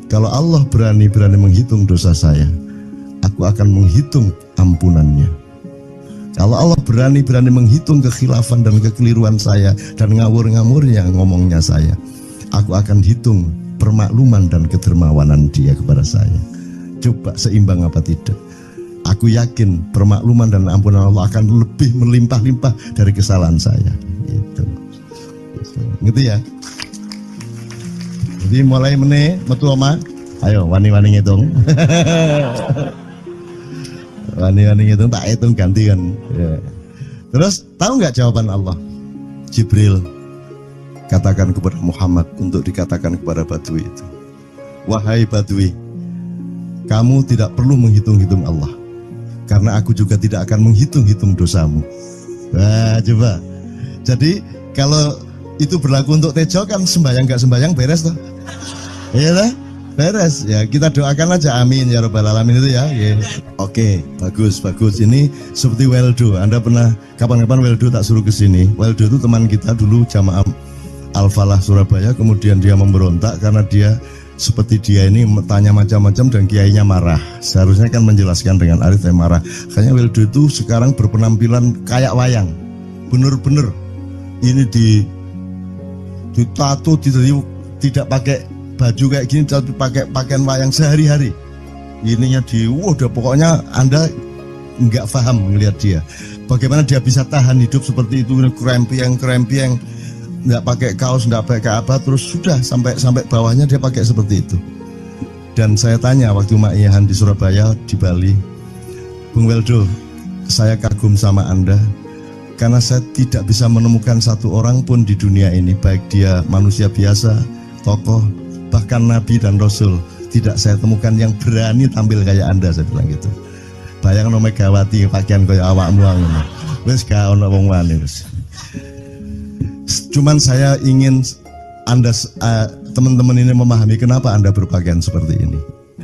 A: kalau Allah berani menghitung dosa saya, aku akan menghitung ampunannya. Kalau Allah berani menghitung kekhilafan dan kekeliruan saya dan ngawur-ngawurnya ngomongnya saya, aku akan hitung permakluman dan kedermawanan dia kepada saya. Coba seimbang apa tidak? Aku yakin permakluman dan ampunan Allah akan lebih melimpah-limpah dari kesalahan saya. Gitu. Gitu ya. Jadi mulai metu oma, ayo wani-wani ngitung. Wani-wani ngitung tak hitung ganti kan. Ya. Terus tahu nggak jawaban Allah? Jibril katakan kepada Muhammad untuk dikatakan kepada Badui itu, wahai Badui, kamu tidak perlu menghitung-hitung Allah, karena aku juga tidak akan menghitung-hitung dosamu. Wah, coba. Jadi kalau itu berlaku untuk Tejo, kan sembahyang gak sembahyang beres toh? Iya lah, beres. Ya kita doakan aja, amin ya robbal alamin itu ya. Yeah. Oke, bagus. Ini seperti Weldo. Anda pernah kapan-kapan Weldo tak suruh ke sini? Weldo itu teman kita dulu jamaah Al-Falah Surabaya, kemudian dia memberontak karena dia seperti dia ini tanya macam-macam dan kiainya marah. Seharusnya kan menjelaskan dengan arif yang marah. Kayaknya Wildo itu sekarang berpenampilan kayak wayang. Bener-bener ini ditato, tidak pakai baju kayak gini, tapi pakai pakaian wayang sehari-hari. Ininya udah pokoknya Anda nggak paham melihat dia. Bagaimana dia bisa tahan hidup seperti itu, krempiang, nggak pakai kaos, nggak pakai apa, terus sudah sampai bawahnya dia pakai seperti itu. Dan saya tanya waktu Ma'iyahan di Surabaya, di Bali, Bung Weldo, saya kagum sama Anda karena saya tidak bisa menemukan satu orang pun di dunia ini, baik dia manusia biasa, tokoh, bahkan Nabi dan Rasul, tidak saya temukan yang berani tampil kayak Anda. Saya bilang gitu. Bayang no Megawati pakaian kayak awakmu ngono. Wis gak ono wong wani wis. Cuman saya ingin Anda teman-teman ini memahami kenapa Anda berpakaian seperti ini.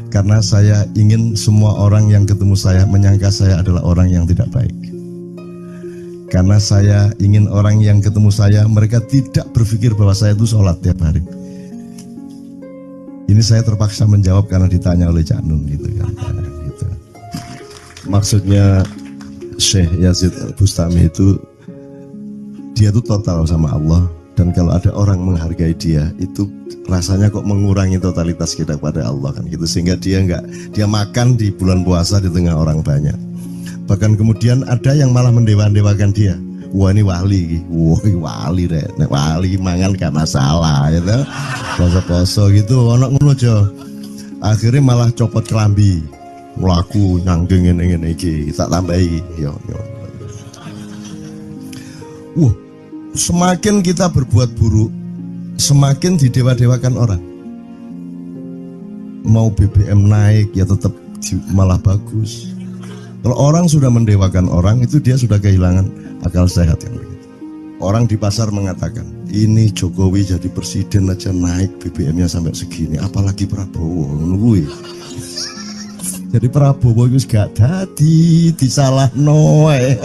A: Karena saya ingin semua orang yang ketemu saya menyangka saya adalah orang yang tidak baik. Karena saya ingin orang yang ketemu saya mereka tidak berpikir bahwa saya itu sholat tiap hari. Ini saya terpaksa menjawab karena ditanya oleh Cak Nun gitu kan. Gitu. Maksudnya Syekh Yazid Bustami itu dia itu total sama Allah, dan kalau ada orang menghargai dia itu rasanya kok mengurangi totalitas kita kepada Allah kan gitu, sehingga dia makan di bulan puasa di tengah orang banyak. Bahkan kemudian ada yang malah mendewa-dewakan dia. Wah ini wali, wali deh, wali mangan gak masalah, ya gitu. Poso-poso gitu, ono ngono aja. Akhirnya malah copot kelambi, melaku nyanggeng ngene iki, tak tambahi, yo. Semakin kita berbuat buruk, semakin didewa-dewakan orang. Mau BBM naik ya tetap malah bagus. Kalau orang sudah mendewakan orang, itu dia sudah kehilangan akal sehat yang begitu. Orang di pasar mengatakan, ini Jokowi jadi presiden aja naik BBM-nya sampai segini, apalagi Prabowo. Nungguin. Jadi Prabowo itu gak dadi disalah noe.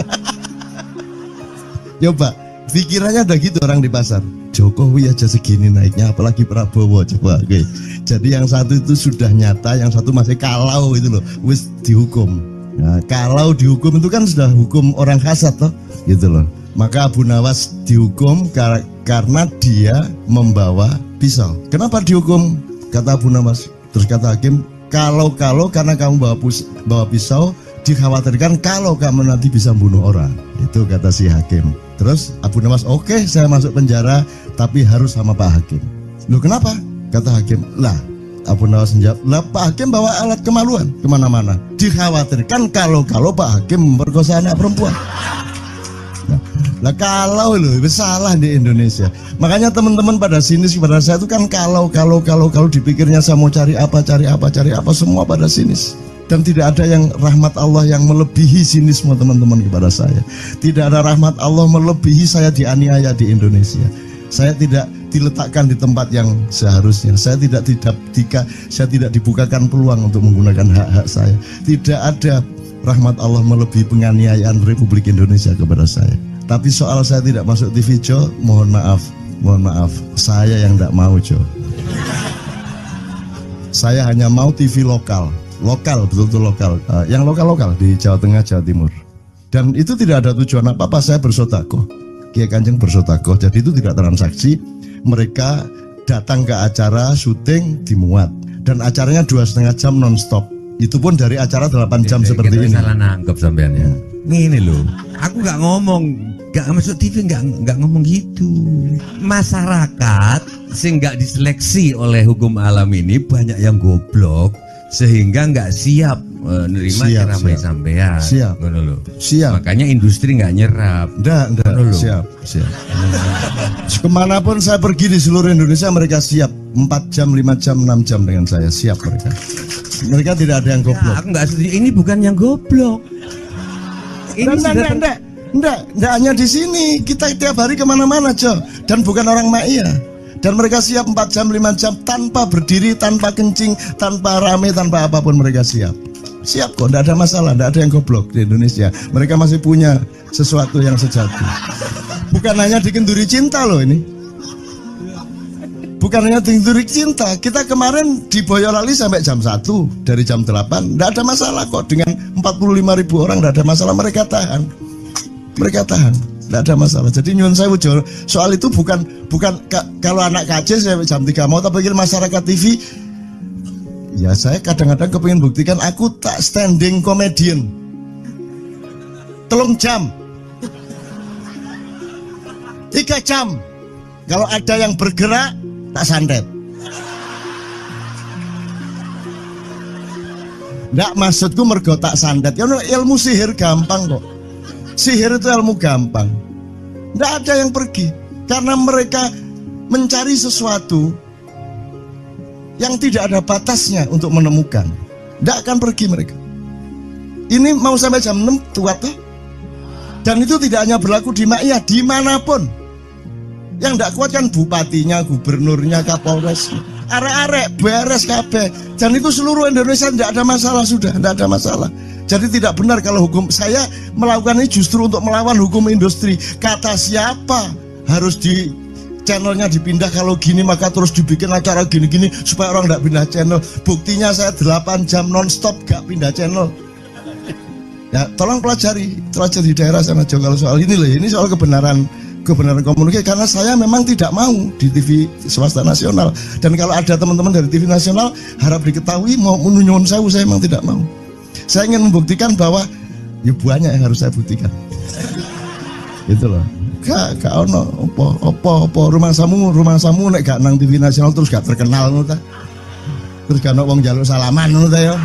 A: Coba pikirannya ada gitu orang di pasar. Jokowi aja segini naiknya, apalagi Prabowo. Coba, oke. Jadi yang satu itu sudah nyata, yang satu masih kalau itu loh, wis dihukum. Nah, kalau dihukum itu kan sudah hukum orang hasad toh, gitu loh. Maka Abu Nawas dihukum karena dia membawa pisau. Kenapa dihukum? Kata Abu Nawas. Terus kata hakim, kalau karena kamu bawa pisau, dikhawatirkan kalau kamu nanti bisa bunuh orang. Itu kata si hakim. Terus Abu Nawas, oke, saya masuk penjara, tapi harus sama Pak Hakim. Loh kenapa? Kata hakim, lah Abu Nawas menjawab, lah Pak Hakim bawa alat kemaluan kemana-mana. Dikhawatirkan kalau Pak Hakim memperkosa anak perempuan. Lah kalau loh, salah di Indonesia. Makanya teman-teman pada sinis pada saya itu kan kalau dipikirnya saya mau cari apa semua pada sinis. Dan tidak ada yang rahmat Allah yang melebihi sinisme teman-teman kepada saya. Tidak ada rahmat Allah melebihi saya dianiaya di Indonesia. Saya tidak diletakkan di tempat yang seharusnya. Saya tidak dibukakan peluang untuk menggunakan hak-hak saya. Tidak ada rahmat Allah melebihi penganiayaan Republik Indonesia kepada saya. Tapi soal saya tidak masuk TV Jo, mohon maaf, saya yang tidak mau Jo. Saya hanya mau TV lokal, betul-betul lokal, yang lokal di Jawa Tengah, Jawa Timur. Dan itu tidak ada tujuan apa-apa, saya bersodakoh. Kiai Kanjeng bersodakoh, jadi itu tidak transaksi. Mereka datang ke acara syuting dimuat, dan acaranya 2,5 jam non-stop. Itu pun dari acara 8 jam seperti ini.
B: Salah nangkep sampean ya. Ini loh, aku nggak ngomong, nggak masuk TV, nggak ngomong gitu. Masyarakat sing nggak diseleksi oleh hukum alam ini banyak yang goblok sehingga nggak siap menerima ceramah sampean.
A: Siap.
B: Makanya industri nggak nyerap.
A: Nggak. Siap. Kemanapun saya pergi di seluruh Indonesia mereka siap 4 jam, 5 jam, 6 jam dengan saya, siap mereka. Mereka tidak ada yang goblok.
B: Aku nggak setuju. Ini bukan yang goblok. Ini
A: Enggak hanya di sini. Kita tiap hari kemana-mana, Jo. Dan bukan orang Ma'iyah. Dan mereka siap 4 jam, 5 jam tanpa berdiri, tanpa kencing, tanpa rame, tanpa apapun mereka siap. Siap kok, tidak ada masalah, tidak ada yang goblok di Indonesia. Mereka masih punya sesuatu yang sejati. Bukan hanya dikenduri cinta loh ini. Bukan hanya Tinturik Cinta, kita kemarin di Boyolali sampai jam 1, dari jam 8, tidak ada masalah kok. Dengan 45.000 orang tidak ada masalah, mereka tahan, tidak ada masalah. Jadi nyuwun sewu soal itu bukan kalau anak KJ sampai jam 3 mau tak pikir masyarakat TV. Ya saya kadang-kadang kepingin buktikan aku tak standing comedian 3 jam 3 jam. Kalau ada yang bergerak tak santet. Nggak, maksudku mergo tak santet. Ya ilmu sihir gampang kok. Sihir itu ilmu gampang. Nggak ada yang pergi karena mereka mencari sesuatu yang tidak ada batasnya untuk menemukan. Nggak akan pergi mereka. Ini mau sampai jam 6 kuat tuh. Dan itu tidak hanya berlaku di Maia, dimanapun. Yang tidak kuat kan bupatinya, gubernurnya, kapolres, arek-arek beres kabeh. Dan itu seluruh Indonesia tidak ada masalah, sudah tidak ada masalah. Jadi tidak benar kalau hukum, saya melakukan ini justru untuk melawan hukum industri. Kata siapa harus di channelnya dipindah, kalau gini maka terus dibikin acara gini-gini supaya orang tidak pindah channel. Buktinya saya 8 jam non-stop gak pindah channel. Ya tolong pelajari di daerah sana juga kalau soal ini loh, ini soal kebenaran komunikasi, karena saya memang tidak mau di TV swasta nasional. Dan kalau ada teman-teman dari TV nasional harap diketahui mau menyunyun saya memang tidak mau. Saya ingin membuktikan bahwa ya banyak yang harus saya buktikan. Itu loh. Gak ono apa rumah samu nek gak nang TV nasional terus gak terkenal ngono ta. Terus gak ono wong njaluk salaman ngono ta ya.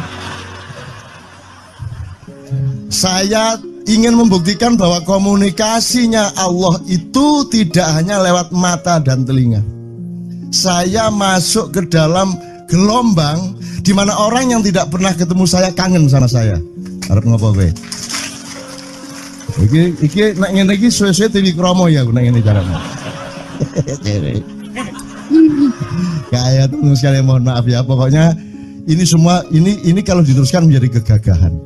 A: Saya ingin membuktikan bahwa komunikasinya Allah itu tidak hanya lewat mata dan telinga. Saya masuk ke dalam gelombang di mana orang yang tidak pernah ketemu saya kangen sama saya. Harap ngopo kowe? Iki nek ngene iki suwe-suwe TV Kromo ya nek ngene carane. Kayak teman sekalian mohon maaf ya, pokoknya ini semua ini kalau diteruskan menjadi kegagahan.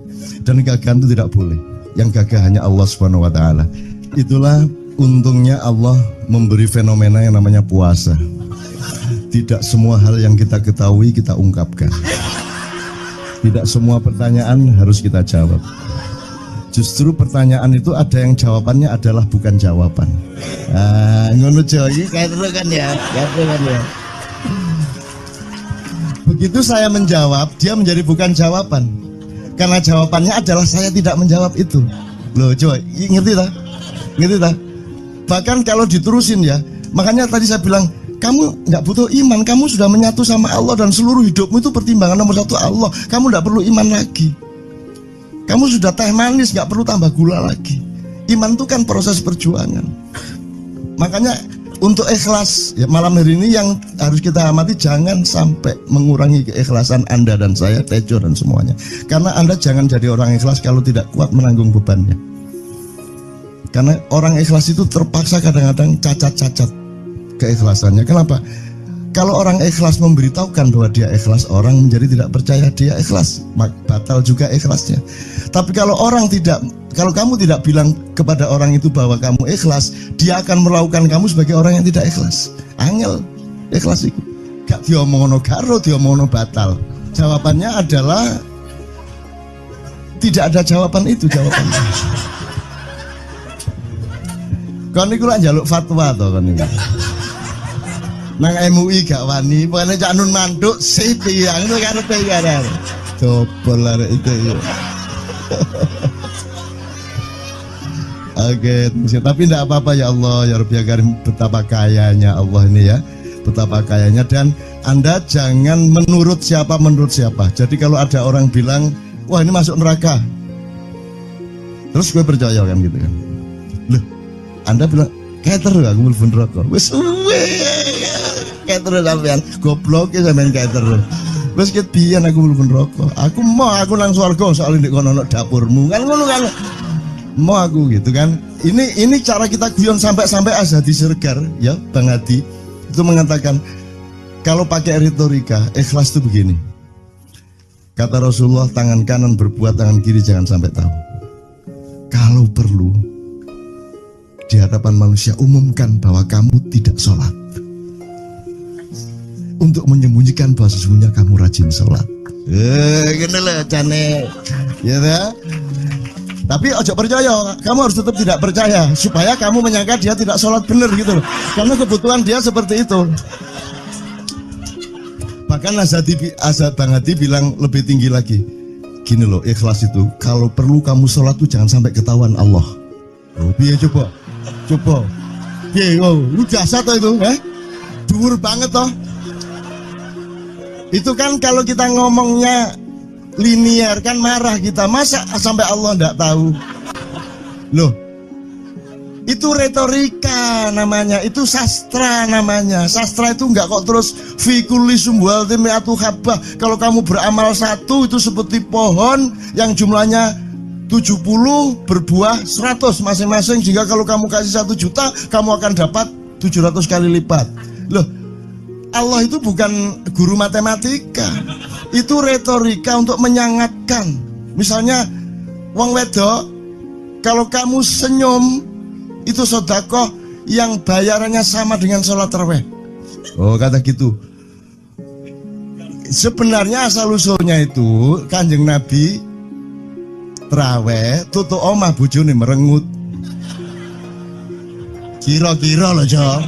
A: Dan kegagahan itu tidak boleh. Yang gagah hanya Allah Subhanahu wa taala. Itulah untungnya Allah memberi fenomena yang namanya puasa. Tidak semua hal yang kita ketahui kita ungkapkan. Tidak semua pertanyaan harus kita jawab. Justru pertanyaan itu ada yang jawabannya adalah bukan jawaban. Ngono iki kayak terus kan ya. Begitu saya menjawab, dia menjadi bukan jawaban. Karena jawabannya adalah saya tidak menjawab itu. Loh coba, ngerti tak? Bahkan kalau diterusin ya, makanya tadi saya bilang, kamu nggak butuh iman, kamu sudah menyatu sama Allah dan seluruh hidupmu itu pertimbangan nomor 1 Allah. Kamu nggak perlu iman lagi. Kamu sudah teh manis, nggak perlu tambah gula lagi. Iman itu kan proses perjuangan. Makanya untuk ikhlas ya, malam hari ini yang harus kita amati, jangan sampai mengurangi keikhlasan Anda dan saya, Tejo dan semuanya. Karena Anda jangan jadi orang ikhlas kalau tidak kuat menanggung bebannya. Karena orang ikhlas itu terpaksa kadang-kadang cacat-cacat keikhlasannya. Kenapa? Kalau orang ikhlas memberitahukan bahwa dia ikhlas, orang menjadi tidak percaya dia ikhlas, batal juga ikhlasnya. Tapi kalau kamu tidak bilang kepada orang itu bahwa kamu ikhlas, dia akan melakukan kamu sebagai orang yang tidak ikhlas. Angel ikhlas itu. Gak diomongono karo, diomongono batal. Jawabannya adalah tidak ada jawaban itu jawabannya. Kon niku lak njaluk fatwa to kon niku. Nang MUI gak wani, pokoknya Cak Nun mantuk sip ya, ngono karepe ya. Dobol arek itu ya. Oke, tapi tidak apa-apa ya Allah, ya Rabbi Karim, betapa kayanya Allah ini ya, betapa kayanya. Dan Anda jangan menurut siapa. Jadi kalau ada orang bilang, wah ini masuk neraka, terus gue percaya kan gitu kan. Loh, Anda bilang, keter aku mlebu neraka. Wis keter sampean, goblok ya sampean keter. Wis ket biyen aku mlebu neraka. Aku nang swarga soal ndek kono dapurmu. Kan ngono kan. Mau aku gitu kan. Ini cara kita guyon sampai Azhadi Sirgar ya, Bang Hadi itu mengatakan kalau pakai retorika ikhlas itu begini. Kata Rasulullah, tangan kanan berbuat, tangan kiri jangan sampai tahu. Kalau perlu di hadapan manusia umumkan bahwa kamu tidak sholat. untuk menyembunyikan bahwa sesungguhnya kamu rajin sholat. Gini lah cane, ya dah. Tapi ojo percaya, kamu harus tetap tidak percaya supaya kamu menyangka dia tidak sholat benar gitu loh. Karena kebutuhan dia seperti itu. Bahkan Bang Hadi bilang lebih tinggi lagi. Gini loh, ikhlas itu kalau perlu kamu sholat tuh jangan sampai ketahuan Allah. Oh, biar coba. Biar, lu jasa toh itu, dhuwur banget toh. Itu kan kalau kita ngomongnya linear kan marah kita, masa sampai Allah enggak tahu. Loh, itu retorika namanya, itu sastra namanya. Sastra itu enggak kok terus fikuli sumbual timiatu habah. Kalau kamu beramal satu itu seperti pohon yang jumlahnya 70 berbuah 100 masing-masing. Jika kalau kamu kasih 1 juta, kamu akan dapat 700 kali lipat. Loh, Allah itu bukan guru matematika. Itu retorika untuk menyangatkan. Misalnya wong wedok, kalau kamu senyum itu sedekah yang bayarannya sama dengan sholat tarawih. Oh, kata gitu. Sebenarnya asal usulnya itu Kanjeng Nabi tarawih tutuk omah bojone merengut. Kira-kira loh, Jo.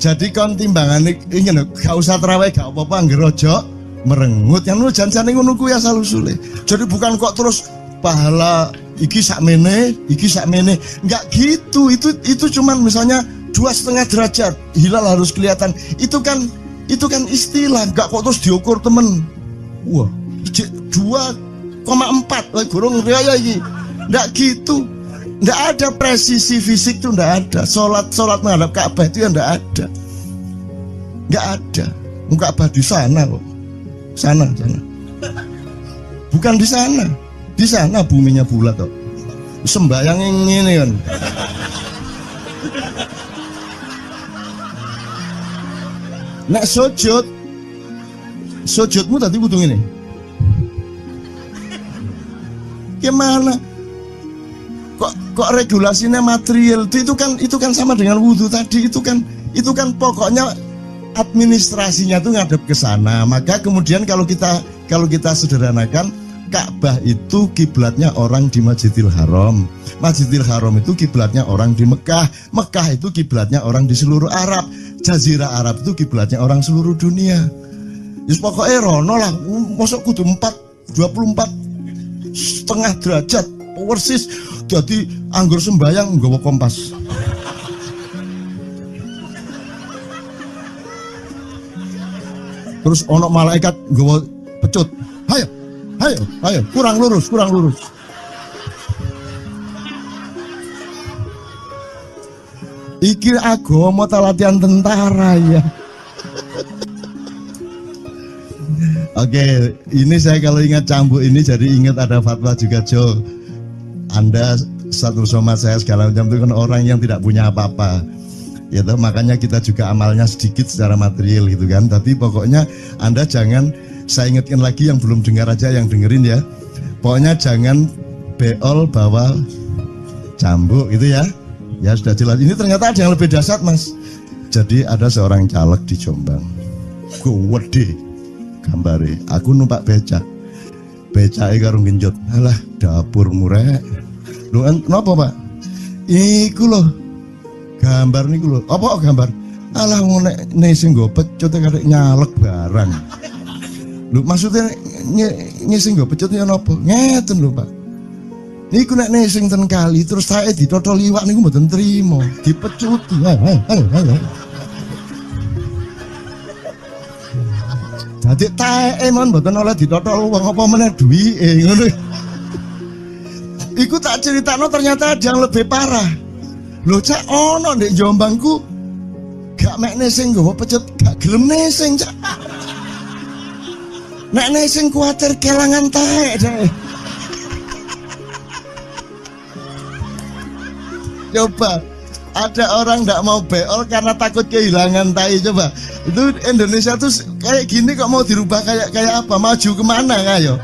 A: Jadi kon timbangan ingin gak usah terawih gak apa-apa ngerojo merengut yang lu jangan ngono kuwi asal usule. Jadi bukan kok terus pahala iki sakmene enggak gitu. Itu cuman misalnya 2,5 derajat hilal harus kelihatan. Itu kan istilah, enggak kok terus diukur temen. Wah, 2,4 gorong riaya iki. Enggak gitu. Nggak ada presisi fisik tuh, nggak ada. Sholat menghadap Ka'bah itu ya nggak ada. Nggak ada. Ka'bah di sana kok. Sana. Bukan di sana. Di sana buminya bulat kok. Sembayang ini kan. Nek sujudmu tadi kudu ngene. Gimana? Kok regulasinya material itu kan sama dengan wudhu tadi. Itu kan pokoknya administrasinya tuh ngadep ke sana. Maka kemudian kalau kita sederhanakan, Ka'bah itu kiblatnya orang di Masjidil Haram. Masjidil Haram itu kiblatnya orang di Mekah. Mekah itu kiblatnya orang di seluruh Arab. Jazirah Arab itu kiblatnya orang seluruh dunia. Jadi pokoknya rono lah. Masuk kudu 24,5 derajat persis. Jadi anggur sembayang nggawa kompas. Terus ono malaikat nggawa pecut. Ayo, kurang lurus. Iki agama ta latihan tentara ya. Oke, ini saya kalau ingat cambuk ini jadi ingat ada fatwa juga, Jo. Anda satu sama saya segala macam itu kan orang yang tidak punya apa-apa, ya toh, makanya kita juga amalnya sedikit secara material gitu kan. Tapi pokoknya Anda jangan, saya ingatkan lagi yang belum dengar aja yang dengerin ya. Pokoknya jangan beol bawa cambuk gitu ya. Ya sudah jelas. Ini ternyata ada yang lebih dahsyat, Mas. Jadi ada seorang caleg di Jombang. Gede gambare. Aku numpak becak. Becake karo genjot. Alah, dapur murek. Lho napa, Pak? Iku lho. Gambar niku lho. Apa gambar? Alah nek sing nggo pecut karek nyalek barang. Lho maksudnya sing nggo pecut ya napa? Ngeten lho, Pak. Niku nek sing ten kali terus sae ditotol iwak niku mboten trimo, dipecuti. Dadi taeke mon mboten oleh ditotol wong apa meneh duwike ngono. Iku tak critakno ternyata ada yang lebih parah. Lho Cak, ono ndek Jombangku gak mek nesing nggawa pecut, gak gelem nesing, Cak. Nek nesing kuwatir kelangan taek, Cak. Coba ada orang nggak mau beol karena takut kehilangan tai. Coba itu Indonesia tuh kayak gini kok mau dirubah kayak apa? Maju kemana kayo?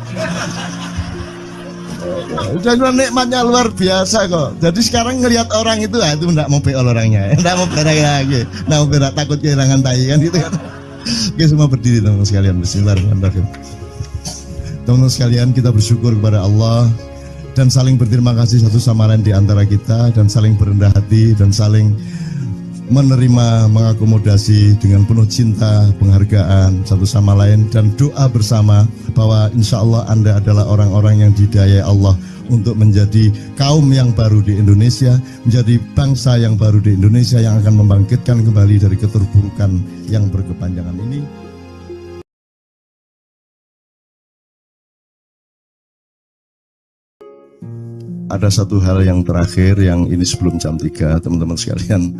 A: Dan nikmatnya luar biasa kok. Jadi sekarang ngelihat orang itu, itu enggak mau beol orangnya, enggak mau berak lagi, enggak mau berak, takut kehilangan tai kan gitu kan. Oke, semua berdiri teman-teman sekalian. Bismillahirrahmanirrahim. Teman-teman sekalian, kita bersyukur kepada Allah dan saling berterima kasih satu sama lain di antara kita, dan saling berendah hati dan saling menerima, mengakomodasi dengan penuh cinta, penghargaan satu sama lain, dan doa bersama bahwa insya Allah Anda adalah orang-orang yang didayai Allah untuk menjadi kaum yang baru di Indonesia, menjadi bangsa yang baru di Indonesia yang akan membangkitkan kembali dari keterpurukan yang berkepanjangan ini. Ada satu hal yang terakhir yang ini sebelum jam 3, teman-teman sekalian.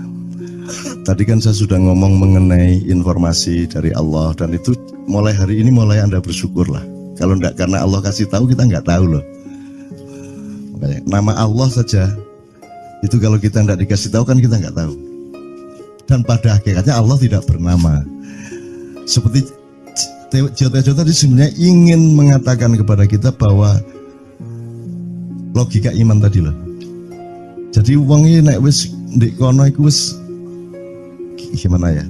A: Tadi kan saya sudah ngomong mengenai informasi dari Allah, dan itu mulai hari ini mulai Anda bersyukurlah. Kalau enggak karena Allah kasih tahu, kita enggak tahu loh. Makanya, nama Allah saja itu kalau kita enggak dikasih tahu kan kita enggak tahu. Dan pada hakikatnya Allah tidak bernama. Seperti Tejo tadi sebenarnya ingin mengatakan kepada kita bahwa logika iman tadi loh. Jadi wong iki nek wis ndek kono iku wis gimana ya?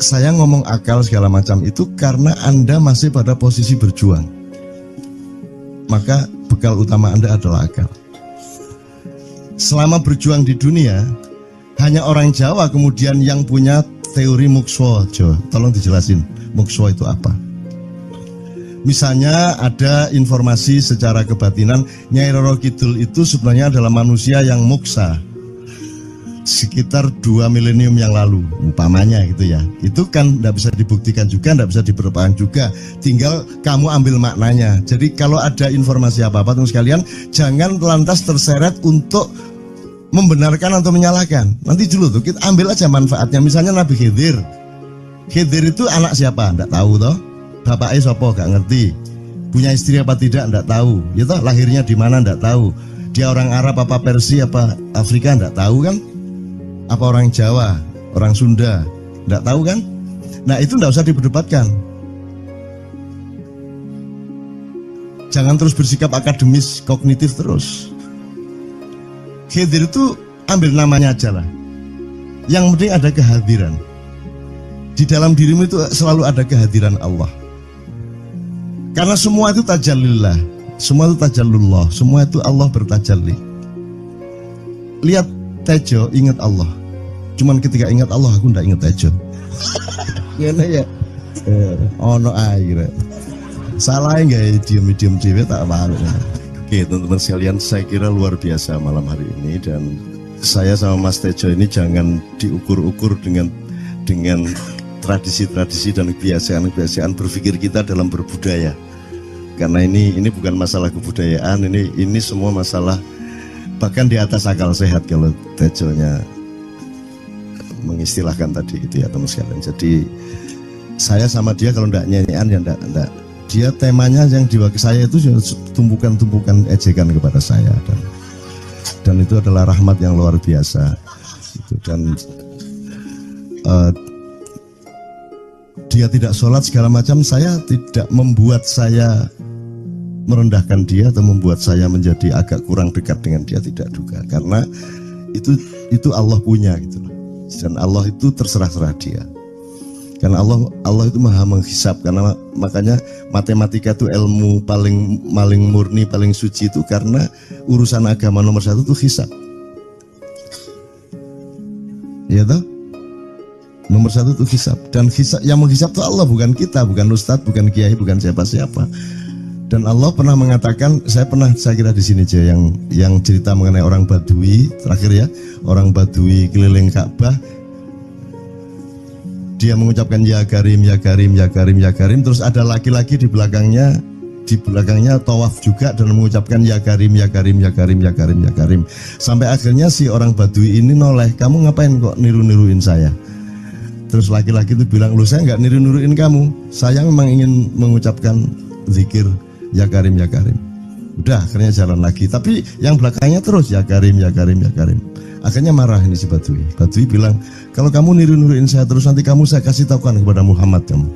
A: Saya ngomong akal segala macam itu karena Anda masih pada posisi berjuang. Maka bekal utama Anda adalah akal. Selama berjuang di dunia, hanya orang Jawa kemudian yang punya teori mukswa. Jo, tolong dijelasin, mukswa itu apa? Misalnya ada informasi secara kebatinan Nyai Roro Kidul itu sebenarnya adalah manusia yang muksa sekitar 2 milenium yang lalu, umpamanya gitu ya. Itu kan tidak bisa dibuktikan juga, tidak bisa diperbaiki juga. Tinggal kamu ambil maknanya. Jadi kalau ada informasi apa-apa teman sekalian, jangan lantas terseret untuk membenarkan atau menyalahkan. Nanti dulu tuh kita ambil aja manfaatnya. Misalnya Nabi Khidir. Khidir itu anak siapa? Tidak tahu toh. Bapaknya siapa? Gak ngerti. Punya istri apa tidak? Tidak tahu. Ya toh, lahirnya di mana? Tidak tahu. Dia orang Arab apa Persia apa Afrika? Tidak tahu kan? Apa orang Jawa, orang Sunda, tidak tahu kan? Nah itu tidak usah diperdebatkan. Jangan terus bersikap akademis, kognitif terus. Khidir itu ambil namanya aja lah. Yang penting ada kehadiran. Di dalam dirimu itu selalu ada kehadiran Allah. Karena semua itu tajallillah, semua itu tajallullah, semua itu Allah bertajalli. Lihat Tejo, ingat Allah. Cuman ketika ingat Allah, aku ndak ingat Tejo. Gimana ya? Ono air. Salah nggak diem cewek tak malu. Oke teman-teman sekalian, saya kira luar biasa malam hari ini, dan saya sama Mas Tejo ini jangan diukur-ukur dengan tradisi-tradisi dan kebiasaan-kebiasaan berpikir kita dalam berbudaya. Karena ini bukan masalah kebudayaan, ini semua masalah bahkan di atas akal sehat kalau Tejonya mengistilahkan tadi itu ya teman sekalian. Jadi saya sama dia kalau ndak nyanyian ya ndak. Dia temanya yang diwakili saya itu tumpukan-tumpukan ejekan kepada saya, dan itu adalah rahmat yang luar biasa. Dan dia tidak sholat segala macam, saya tidak membuat saya merendahkan dia atau membuat saya menjadi agak kurang dekat dengan dia, tidak juga, karena itu Allah punya gitu loh. Dan Allah itu terserah-serah dia. Karena Allah itu maha menghisap, karena makanya matematika itu ilmu paling murni, paling suci itu karena urusan agama nomor 1 itu hisap. Ya toh? Nomor 1 itu hisap, dan hisap, yang menghisap itu Allah, bukan kita, bukan ustadz, bukan kiai, bukan siapa-siapa. Dan Allah pernah mengatakan, saya kira di sini aja yang cerita mengenai orang Badui terakhir ya, orang Badui keliling Ka'bah, dia mengucapkan ya Karim, ya Karim, ya Karim, ya Karim, terus ada laki-laki di belakangnya tawaf juga dan mengucapkan ya Karim, ya Karim, ya Karim, ya Karim, ya Karim, sampai akhirnya si orang Badui ini noleh, kamu ngapain kok niru-niruin saya? Terus laki-laki itu bilang, loh saya nggak niru-niruin kamu, saya memang ingin mengucapkan zikir ya Karim, ya Karim. Udah akhirnya jalan lagi, tapi yang belakangnya terus ya Karim, ya Karim, ya Karim. Akhirnya marah ini si Badui. Badui bilang, kalau kamu niru-niruin saya terus, nanti saya kasih tahukan kepada Muhammad kamu.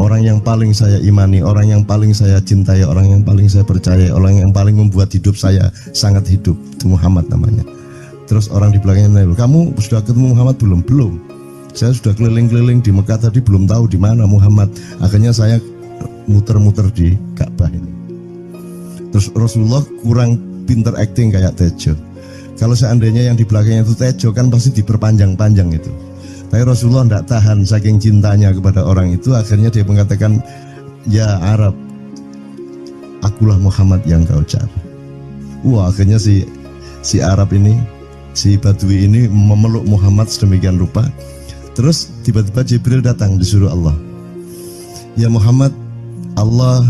A: Orang yang paling saya imani, orang yang paling saya cintai, orang yang paling saya percaya, orang yang paling membuat hidup saya sangat hidup, itu Muhammad namanya. Terus orang di belakangnya nanya, kamu sudah ketemu Muhammad belum? Belum. Saya sudah keliling-keliling di Mekah tadi, belum tahu di mana Muhammad. Akhirnya saya muter-muter di Ka'bah ini. Terus Rasulullah kurang pinter acting kayak Tejo. Kalau seandainya yang di belakangnya itu Tejo kan pasti diperpanjang-panjang itu. Tapi Rasulullah tidak tahan saking cintanya kepada orang itu, akhirnya dia mengatakan, ya Arab, akulah Muhammad yang kau cari. Wah, akhirnya si Arab ini, si Badui ini memeluk Muhammad sedemikian rupa. Terus tiba-tiba Jibril datang disuruh Allah, ya Muhammad, Allah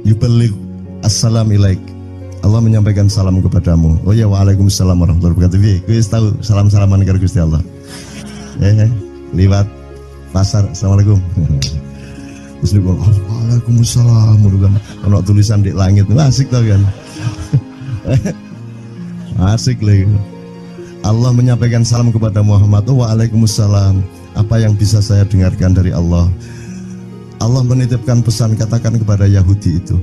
A: yuballigh assalam ilaik, Allah menyampaikan salam kepadamu. Oh ya, waalaikumsalam warahmatullahi wabarakatuh. Gue tahu salam-salaman karo Gusti Allah. Lewat pasar, assalamualaikum. Terus dia bilang, waalaikumsalam. Kalau tulisan di langit, asik tau kan? Asik lagi. Allah menyampaikan salam kepada Muhammad. Oh, waalaikumsalam. Apa yang bisa saya dengarkan dari Allah? Allah menitipkan pesan, katakan kepada Yahudi itu.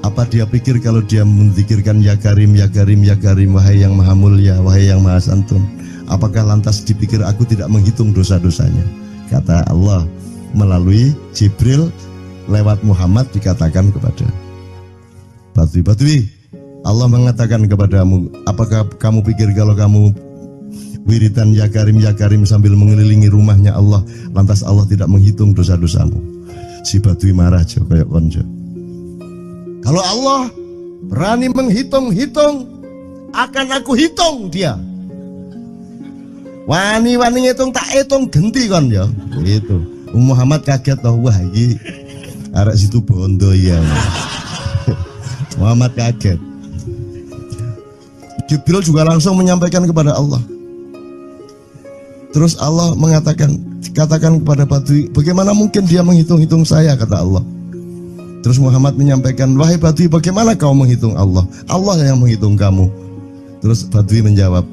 A: Apa dia pikir kalau dia menzikirkan ya Karim, ya Karim, ya Karim, wahai yang maha mulia, wahai yang maha santun, apakah lantas dipikir aku tidak menghitung dosa-dosanya? Kata Allah melalui Jibril lewat Muhammad dikatakan kepada Badui, Allah mengatakan kepadamu, apakah kamu pikir kalau kamu wiridan ya Karim sambil mengelilingi rumahnya Allah, lantas Allah tidak menghitung dosa-dosamu? Si Badui marah aja kayak konjo. Kalau Allah berani menghitung-hitung, akan aku hitung dia. Wani-wani ngitung tak hitung genti kon ya. Gitu. Muhammad kaget toh, wah iki arek situ bondo ya. Muhammad kaget. Jibril juga langsung menyampaikan kepada Allah. Terus Allah mengatakan, katakan kepada Badui, bagaimana mungkin dia menghitung-hitung saya, kata Allah. Terus Muhammad menyampaikan, wahai Badui, bagaimana kau menghitung Allah? Allah yang menghitung kamu. Terus Badui menjawab,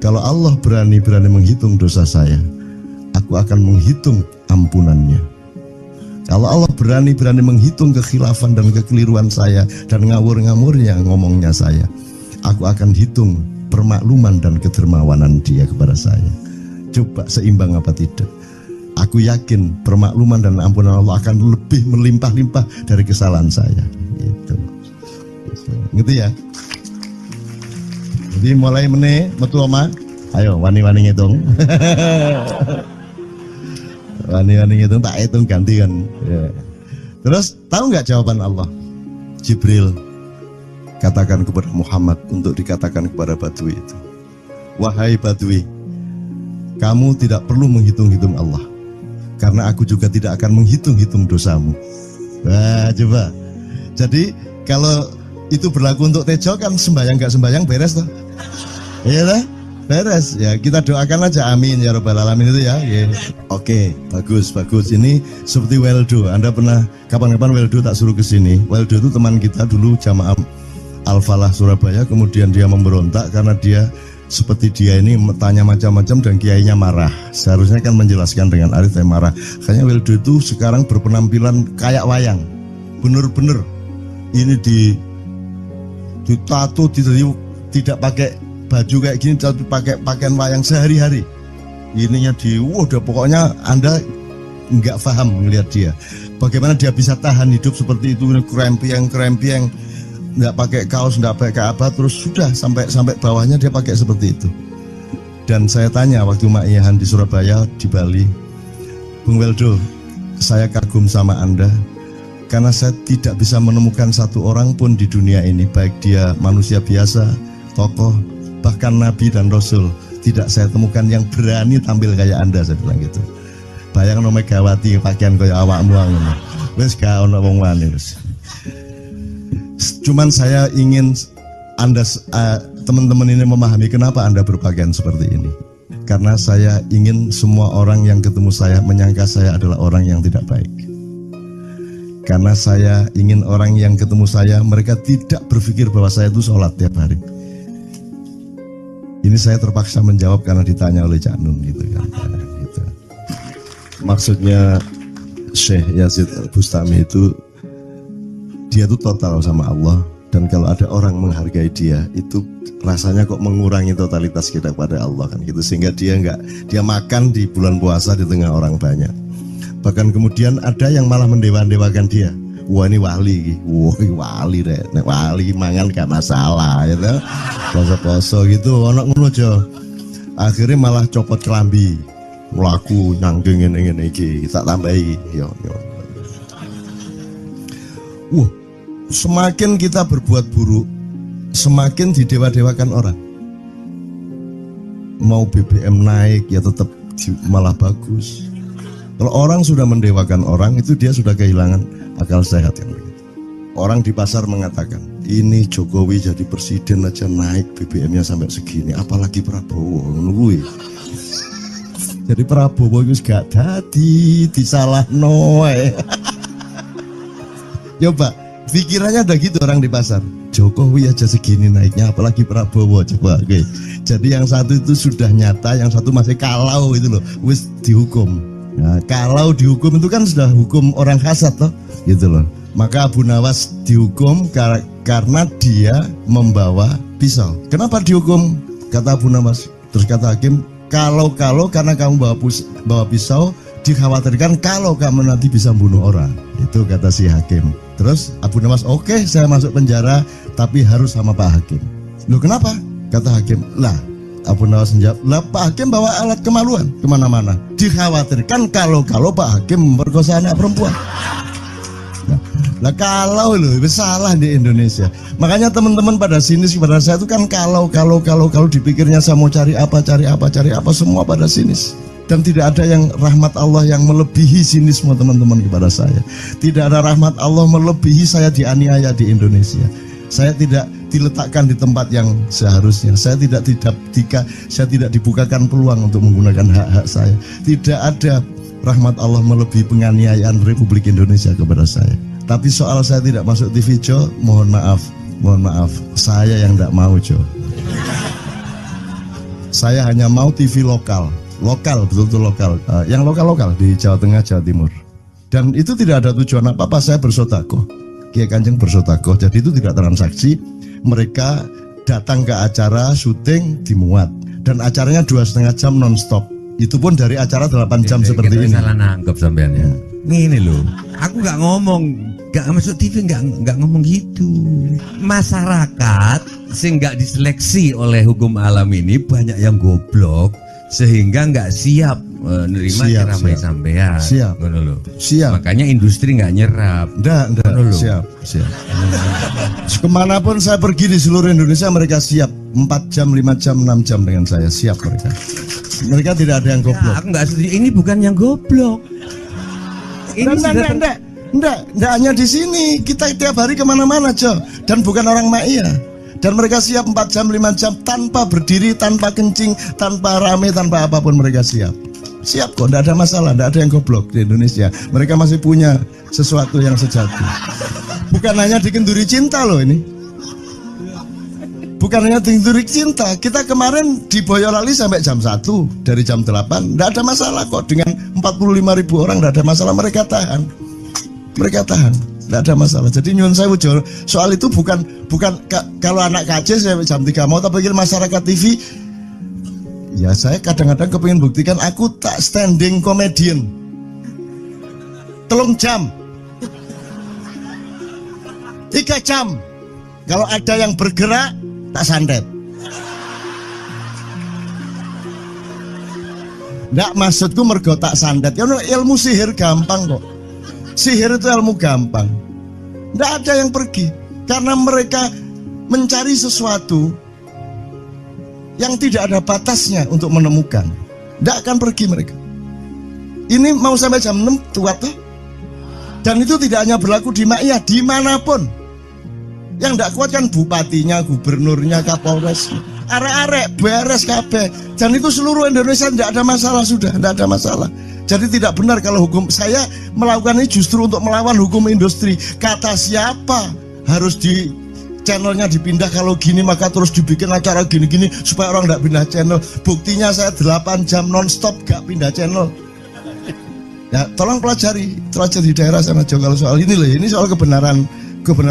A: kalau Allah berani menghitung dosa saya, aku akan menghitung ampunannya. Kalau Allah berani menghitung kekhilafan dan kekeliruan saya dan ngawur-ngawurnya ngomongnya saya, aku akan hitung permakluman dan kedermawanan dia kepada saya. Coba seimbang apa tidak? Aku yakin permakluman dan ampunan Allah akan lebih melimpah-limpah dari kesalahan saya. Gitu. Ngerti ya? Jadi mulai metu oma, ayo wani-wani ngitung. Wani-wani ngitung tak hitung ganti kan. Ya. Terus tahu nggak jawaban Allah? Jibril katakan kepada Muhammad untuk dikatakan kepada Badui itu, wahai Badui, kamu tidak perlu menghitung-hitung Allah, karena aku juga tidak akan menghitung-hitung dosamu. Wah, coba. Jadi kalau itu berlaku untuk Tejo kan sembahyang gak sembahyang beres toh? Iya lah, beres. Ya kita doakan aja, amin ya robbal alamin itu ya. Yeah. Oke, bagus. Ini seperti Weldo. Anda pernah kapan-kapan Weldo tak suruh ke sini? Weldo itu teman kita dulu jamaah Al-Falah Surabaya, kemudian dia memberontak karena dia seperti dia ini tanya macam-macam dan kiainya marah. Seharusnya kan menjelaskan dengan arif, tapi marah. Kayaknya Weldo itu sekarang berpenampilan kayak wayang. Bener-bener ini ditato, tidak pakai baju kayak gini, tapi pakai pakaian wayang sehari-hari. Ininya udah pokoknya Anda nggak paham melihat dia. Bagaimana dia bisa tahan hidup seperti itu, krempiang, nggak pakai kaos, nggak pakai apa, terus sudah sampai bawahnya dia pakai seperti itu. Dan saya tanya waktu Ma'iyahan di Surabaya, di Bali, Bung Weldo, saya kagum sama Anda karena saya tidak bisa menemukan satu orang pun di dunia ini, baik dia manusia biasa, tokoh, bahkan Nabi dan Rasul, tidak saya temukan yang berani tampil kayak Anda. Saya bilang gitu. Bayangkan Megawati pakaian kayak awakmu ngono. Wis gak ono wong wani wis. Cuman saya ingin Anda teman-teman ini memahami kenapa Anda berpakaian seperti ini. Karena saya ingin semua orang yang ketemu saya menyangka saya adalah orang yang tidak baik. Karena saya ingin orang yang ketemu saya, mereka tidak berpikir bahwa saya itu sholat tiap hari. Ini saya terpaksa menjawab karena ditanya oleh Cak Nun gitu kan. Gitu. Maksudnya Syekh Yazid Bustami itu dia tuh total sama Allah, dan kalau ada orang menghargai dia itu rasanya kok mengurangi totalitas kita kepada Allah kan gitu, sehingga dia makan di bulan puasa di tengah orang banyak. Bahkan kemudian ada yang malah mendewa-dewakan dia. Wah ini wali, wah ini wali deh, wali mangan gak masalah ya gitu. Poso-poso gitu, ono ngono aja. Akhirnya malah copot kelambi, melaku nyanggeng ngene iki, tak tambahi yo. Wah, semakin kita berbuat buruk, semakin didewa-dewakan orang. Mau BBM naik ya tetap malah bagus. Kalau orang sudah mendewakan orang, itu dia sudah kehilangan akal sehat yang begitu. Orang di pasar mengatakan, ini Jokowi jadi presiden aja naik BBM-nya sampai segini, apalagi Prabowo nungguin. Jadi Prabowo itu gak dadi disalah noe. Coba pikirannya ada gitu orang di pasar. Jokowi aja segini naiknya, apalagi Prabowo. Coba oke. Jadi yang satu itu sudah nyata, yang satu masih kalau itu loh, wis dihukum. Nah, kalau dihukum itu kan sudah hukum orang hasad toh, gitu loh. Maka Abu Nawas dihukum karena dia membawa pisau. Kenapa dihukum? Kata Abu Nawas. Terus kata hakim, kalau karena kamu bawa pisau, dikhawatirkan kalau kamu nanti bisa bunuh orang. Itu kata si hakim. Terus Abu Nawas, oke, saya masuk penjara, tapi harus sama Pak Hakim. Loh kenapa? Kata hakim, lah Abu Nawas menjawab, lah Pak Hakim bawa alat kemaluan kemana-mana. Dikhawatirkan kalau Pak Hakim memperkosa anak perempuan. Nah kalau loh, itu salah di Indonesia. Makanya teman-teman pada sinis kepada saya itu kan kalau dipikirnya saya mau cari apa semua pada sinis. Dan tidak ada yang rahmat Allah yang melebihi sinisme teman-teman kepada saya. Tidak ada rahmat Allah melebihi saya dianiaya di Indonesia. Saya tidak diletakkan di tempat yang seharusnya. Saya tidak dibukakan peluang untuk menggunakan hak-hak saya. Tidak ada rahmat Allah melebihi penganiayaan Republik Indonesia kepada saya. Tapi soal saya tidak masuk TV Jo, mohon maaf, saya yang tidak mau Jo. Saya hanya mau TV lokal, betul-betul lokal, yang lokal di Jawa Tengah, Jawa Timur. Dan itu tidak ada tujuan apa-apa, saya bersodakoh, Kiai Kanjeng bersodakoh, jadi itu tidak transaksi. Mereka datang ke acara syuting dimuat, dan acaranya 2,5 jam non-stop. Itu pun dari acara 8 jam seperti ini.
B: Salah nangkep sampean ya. Ini loh, aku nggak ngomong, nggak masuk TV, nggak ngomong gitu. Masyarakat sing nggak diseleksi oleh hukum alam ini banyak yang goblok sehingga nggak siap menerima ceramah sampean.
A: Siap.
B: Makanya industri nggak nyerap.
A: Siap. Kemanapun saya pergi di seluruh Indonesia mereka siap 4 jam, 5 jam, 6 jam dengan saya, siap mereka. Mereka tidak ada yang goblok.
B: Aku nggak setuju. Ini bukan yang goblok. Ini
A: enggak hanya di sini. Kita tiap hari kemana-mana, Jo. Dan bukan orang Ma'iyah. Dan mereka siap 4 jam, 5 jam tanpa berdiri, tanpa kencing, tanpa rame, tanpa apapun mereka siap. Siap kok, enggak ada masalah, enggak ada yang goblok di Indonesia. Mereka masih punya sesuatu yang sejati. Bukan hanya dikenduri cinta loh ini. Bukan hanya dikenduri cinta. Kita kemarin di Boyolali sampai jam 1, dari jam 8. Enggak ada masalah kok, dengan 45.000 orang enggak ada masalah, mereka tahan. Tidak ada masalah. Jadi nyuwun sewu soal itu bukan kalau anak KJ saya jam 3 mau tak pikir masyarakat TV. Ya saya kadang-kadang kepingin buktikan aku tak standing comedian. 3 jam 3 jam. Kalau ada yang bergerak tak santet. Nggak, maksudku mergo tak santet. Ya ilmu sihir gampang kok. Sihir itu ilmu gampang. Tidak ada yang pergi karena mereka mencari sesuatu yang tidak ada batasnya untuk menemukan. Tidak akan pergi mereka. Ini mau sampai jam 6 tuat tuh. Dan itu tidak hanya berlaku di Ma'iyah, dimanapun. Yang tidak kuat kan bupatinya, gubernurnya, kapolres, arek-arek beres kabeh. Dan itu seluruh Indonesia tidak ada masalah sudah, tidak ada masalah. Jadi tidak benar kalau hukum saya melakukan ini justru untuk melawan hukum industri. Kata siapa harus di channelnya dipindah, kalau gini maka terus dibikin acara gini-gini supaya orang tidak pindah channel. Buktinya saya 8 jam non-stop gak pindah channel. Ya, tolong pelajari di daerah sana Jo kalau soal ini loh. Ini soal kebenaran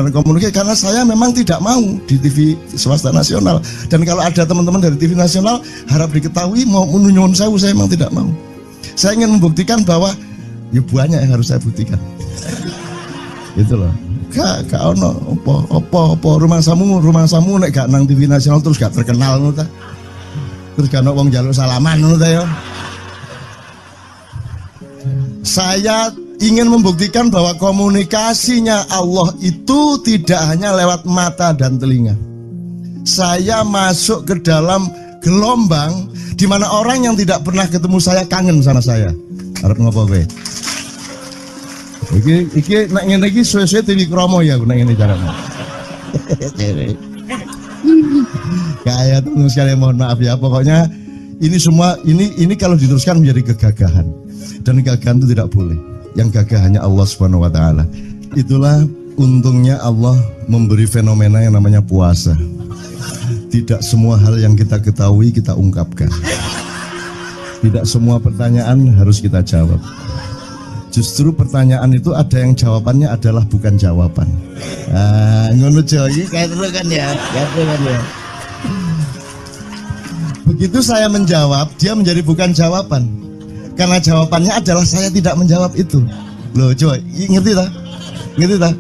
A: komunikasi, karena saya memang tidak mau di TV swasta nasional, dan kalau ada teman-teman dari TV nasional harap diketahui mau nyuwun sewu, saya memang tidak mau. Saya ingin membuktikan bahwa ya banyak yang harus saya buktikan. Itu loh. Gak ono apa rumah samu nek gak nang TV nasional terus gak terkenal ngono ta. Terus gak ono wong njaluk salaman ngono ta ya. Saya ingin membuktikan bahwa komunikasinya Allah itu tidak hanya lewat mata dan telinga. Saya masuk ke dalam gelombang di mana orang yang tidak pernah ketemu saya kangen sama saya. Arep ngopo kowe? Iki nek ngene iki suwe-suwe TV kromo ya nek ngene carane. Kayak teman sekalian mohon maaf ya, pokoknya ini semua ini kalau diteruskan menjadi kegagahan, dan kegagahan itu tidak boleh. Yang gagah hanya Allah Subhanahu wa taala. Itulah untungnya Allah memberi fenomena yang namanya puasa. Tidak semua hal yang kita ketahui kita ungkapkan. Tidak semua pertanyaan harus kita jawab. Justru pertanyaan itu ada yang jawabannya adalah bukan jawaban. Ngono iki kayak terus kan ya. Begitu saya menjawab, dia menjadi bukan jawaban. Karena jawabannya adalah saya tidak menjawab itu. Loh coba, ngerti tak?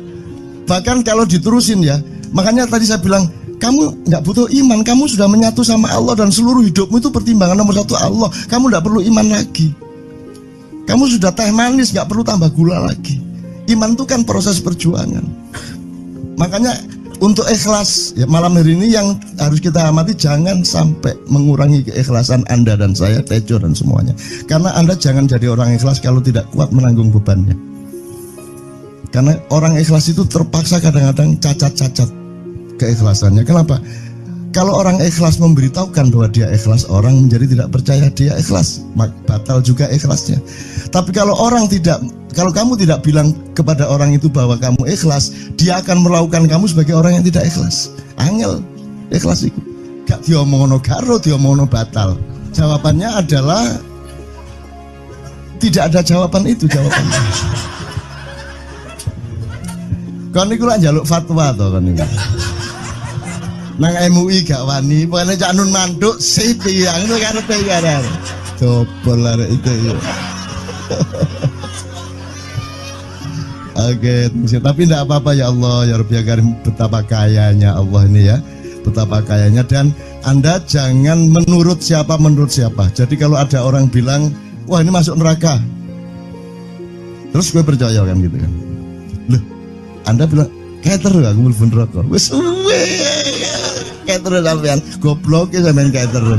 A: Bahkan kalau diterusin ya, makanya tadi saya bilang, kamu nggak butuh iman, kamu sudah menyatu sama Allah dan seluruh hidupmu itu pertimbangan nomor satu Allah. Kamu nggak perlu iman lagi. Kamu sudah teh manis, nggak perlu tambah gula lagi. Iman itu kan proses perjuangan. Makanya untuk ikhlas ya, malam hari ini yang harus kita amati, jangan sampai mengurangi keikhlasan Anda dan saya, Tejo dan semuanya. Karena Anda jangan jadi orang ikhlas kalau tidak kuat menanggung bebannya. Karena orang ikhlas itu terpaksa kadang-kadang cacat-cacat keikhlasannya. Kenapa? Kalau orang ikhlas memberitahukan bahwa dia ikhlas, orang menjadi tidak percaya dia ikhlas, batal juga ikhlasnya. Tapi kalau kamu tidak bilang kepada orang itu bahwa kamu ikhlas, dia akan melakukan kamu sebagai orang yang tidak ikhlas. Angel ikhlas itu. Gak diomongono karo, diomongono batal. Jawabannya adalah tidak ada jawaban itu jawabannya. Kon niku lak njaluk fatwa to kon niku. Nang MUI gak wani, pokoknya Cak Nun manduk sip ya, ngono karepe ya. Coba arek itu ya. Oke, tapi tidak apa-apa ya Allah, ya Rabbi ya Karim, betapa kayanya Allah ini ya. Betapa kayanya, dan Anda jangan menurut siapa. Jadi kalau ada orang bilang, wah ini masuk neraka, terus gue percaya kan gitu kan. Loh, Anda bilang, kayak terus aku mlebu neraka. Wis kayak terus sampean goblok ya sampean kayak terus.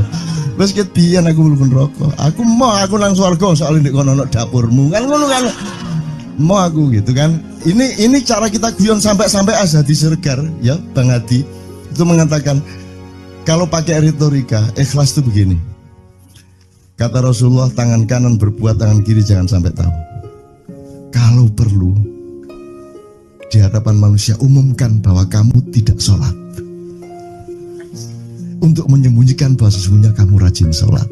A: Wis ket biyen aku mlebu neraka. Aku nang swarga soal ndek kono dapurmu. Kan ngono kan. Mau aku gitu kan. Ini cara kita guyon sampai Azhadi Sergar ya, Bang Hadi itu mengatakan kalau pakai retorika ikhlas itu begini. Kata Rasulullah, tangan kanan berbuat, tangan kiri jangan sampai tahu. Kalau perlu di hadapan manusia umumkan bahwa kamu tidak sholat, untuk menyembunyikan bahwa sesungguhnya kamu rajin sholat.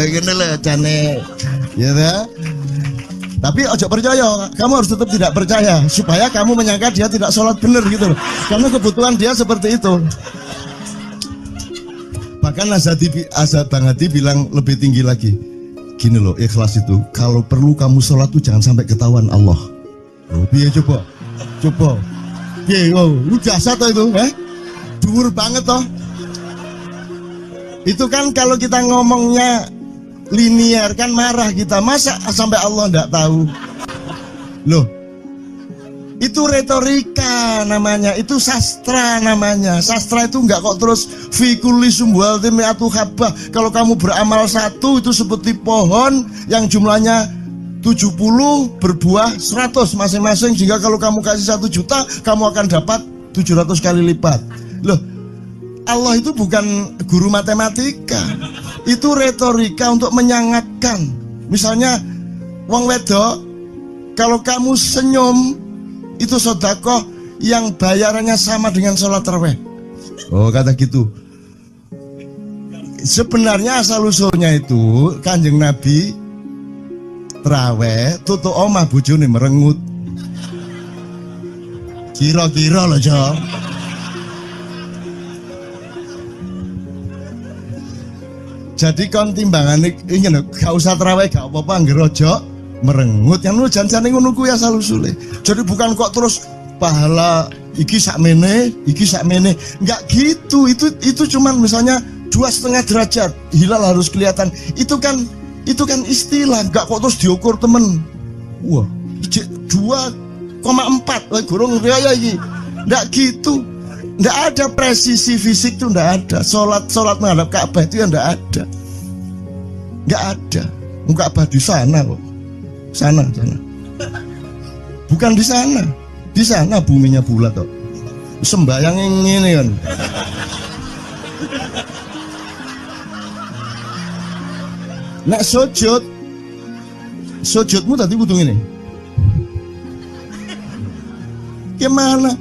A: Gini lah cane, ya dah. Tapi ojo percaya, kamu harus tetap tidak percaya supaya kamu menyangka dia tidak sholat benar gitu loh. Karena kebutuhan dia seperti itu. Bahkan Bang Hadi bilang lebih tinggi lagi. Gini loh, ikhlas itu kalau perlu kamu sholat tuh jangan sampai ketahuan Allah. Oh, biar coba. Lu jasa toh itu, dhuwur banget toh. Itu kan kalau kita ngomongnya linear kan marah kita, masa sampai Allah enggak tahu. Loh, itu retorika namanya, itu sastra namanya. Sastra itu enggak kok terus fi kulli sumbuhatin mi'atu habbah. Kalau kamu beramal satu itu seperti pohon yang jumlahnya 70 berbuah 100 masing-masing, sehingga kalau kamu kasih 1 juta kamu akan dapat 700 kali lipat. Loh, Allah itu bukan guru matematika, itu retorika untuk menyangatkan. Misalnya wong wedok, kalau kamu senyum itu sedekah yang bayarannya sama dengan sholat tarawih. Oh, kata gitu. Sebenarnya asal usulnya itu Kanjeng Nabi traweh tutuk omah bojone merengut. Kira-kira lho, Jo. Jadi kon timbangane ingin gak usah traweh gak apa-apa anggere aja merengut yang lu janjane ngono kuwi asal usule. Jadi bukan kok terus pahala iki sakmene, enggak gitu. Itu cuman misalnya 2,5 derajat hilal harus kelihatan. Itu kan istilah, enggak kok terus diukur temen. Wah, 2,4 gurung raya iki. Enggak gitu. Enggak ada presisi fisik tuh, enggak ada. Salat menghadap Ka'bah itu ya enggak ada. Enggak ada. Ka'bah di sana kok. Sana. Bukan di sana. Di sana buminya bulat kok. Sembayang ngene kan. Nek sujudmu tadi kudu ngene. Gimana?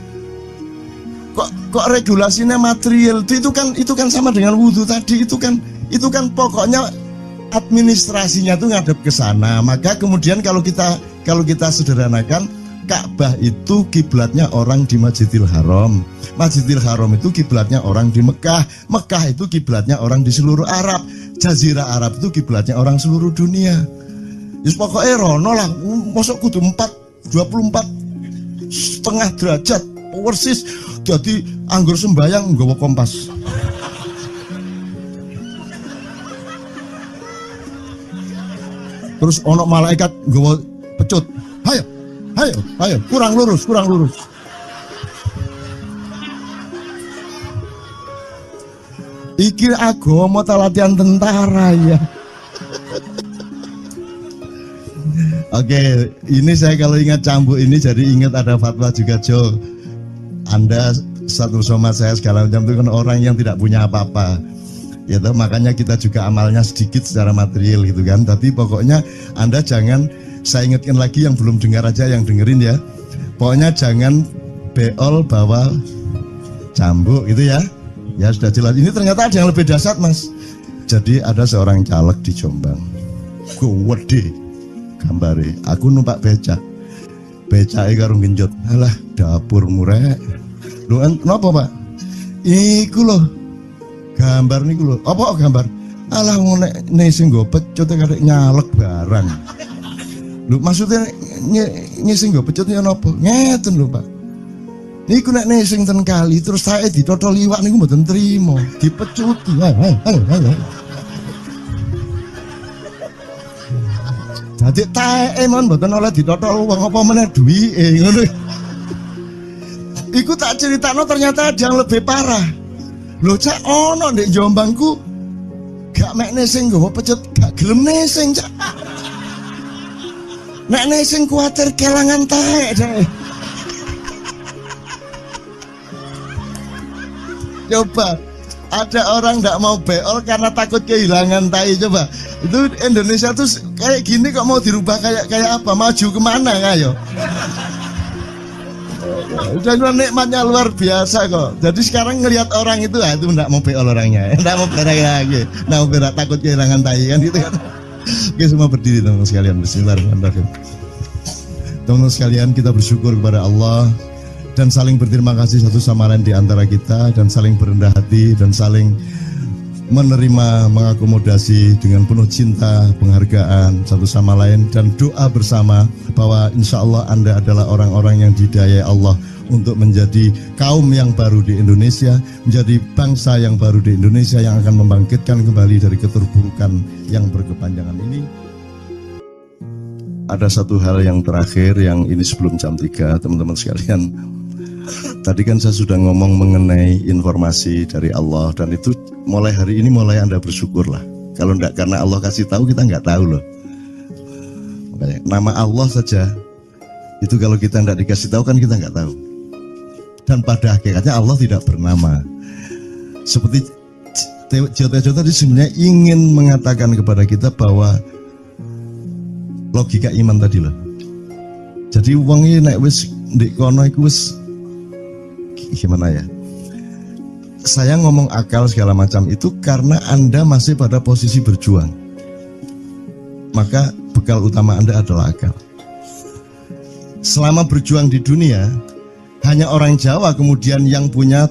A: Kok regulasinya material itu kan sama dengan wudhu tadi. Itu kan pokoknya administrasinya tuh ngadep ke sana. Maka kemudian kalau kita sederhanakan, Ka'bah itu kiblatnya orang di Masjidil Haram. Masjidil Haram itu kiblatnya orang di Mekah. Mekah itu kiblatnya orang di seluruh Arab. Jazirah Arab itu kiblatnya orang seluruh dunia. Yus pokoknya rono lah. Masuk kudu 24,5 derajat persis. Jadi anggur sembayang nggawa kompas. Terus ono malaikat nggawa pecut. Ayo, kurang lurus. Iki agama ta latihan tentara ya. Oke, ini saya kalau ingat cambuk ini jadi ingat ada fatwa juga, Jo. Anda satu sama saya segala macam itu kan orang yang tidak punya apa-apa. Ya toh, makanya kita juga amalnya sedikit secara material gitu kan. Tapi pokoknya Anda jangan, saya ingatkan lagi yang belum dengar aja yang dengerin ya. Pokoknya jangan beol bawa cambuk gitu ya. Ya sudah jelas. Ini ternyata ada yang lebih dahsyat, Mas. Jadi ada seorang caleg di Jombang. Gede gambare. Aku numpak becak. Becake karo genjot. Alah, dapur murek. Lho napa, Pak? Iku lho. Gambar niku lho. Apa gambar? Alah ngene sing nggo pecut karek nyalek barang. Lho maksudnya sing nggo pecut ya napa? Ngeten lho, Pak. Niku nek nesing ten kali terus saya ditotol liwak niku mboten trimo, dipecuti. Halo. Dadi taeke mon mboten oleh ditotol wong apa meneh duwike ngono. Iku tak critakno ternyata ada yang lebih parah. Lho Cak ono ndek Jombangku gak mek nesing nggawa pecut, gak gelem nesing Cak. Nek nesing kuwatir kelangan taek deh. Coba ada orang nggak mau beol karena takut kehilangan tai. Coba itu Indonesia tuh kayak gini kok mau dirubah kayak apa? Maju kemana kayo? Dan nikmatnya luar biasa kok. Jadi sekarang ngelihat orang itu nggak mau beol orangnya, nggak mau berak lagi, nggak mau berak takut kehilangan tai kan gitu kan? Oke, semua berdiri teman-teman sekalian. Bismillahirrahmanirrahim. Teman-teman sekalian, kita bersyukur kepada Allah dan saling berterima kasih satu sama lain di antara kita, dan saling berendah hati dan saling menerima, mengakomodasi dengan penuh cinta, penghargaan satu sama lain, dan doa bersama bahwa insya Allah Anda adalah orang-orang yang dihidayai Allah untuk menjadi kaum yang baru di Indonesia, menjadi bangsa yang baru di Indonesia yang akan membangkitkan kembali dari keterpurukan yang berkepanjangan ini. Ada satu hal yang terakhir yang ini sebelum jam 3, teman-teman sekalian. Tadi kan saya sudah ngomong mengenai informasi dari Allah, dan itu mulai hari ini mulai Anda bersyukurlah. Kalau enggak karena Allah kasih tahu, kita enggak tahu loh. Makanya nama Allah saja itu kalau kita enggak dikasih tahu kan kita enggak tahu. Dan pada hakikatnya Allah tidak bernama. Seperti Jotejo tadi sebenarnya ingin mengatakan kepada kita bahwa logika iman tadi loh. Jadi wong iki nek wis ndek kono iku wis gimana ya? Saya ngomong akal segala macam itu karena Anda masih pada posisi berjuang. Maka bekal utama Anda adalah akal. Selama berjuang di dunia, hanya orang Jawa kemudian yang punya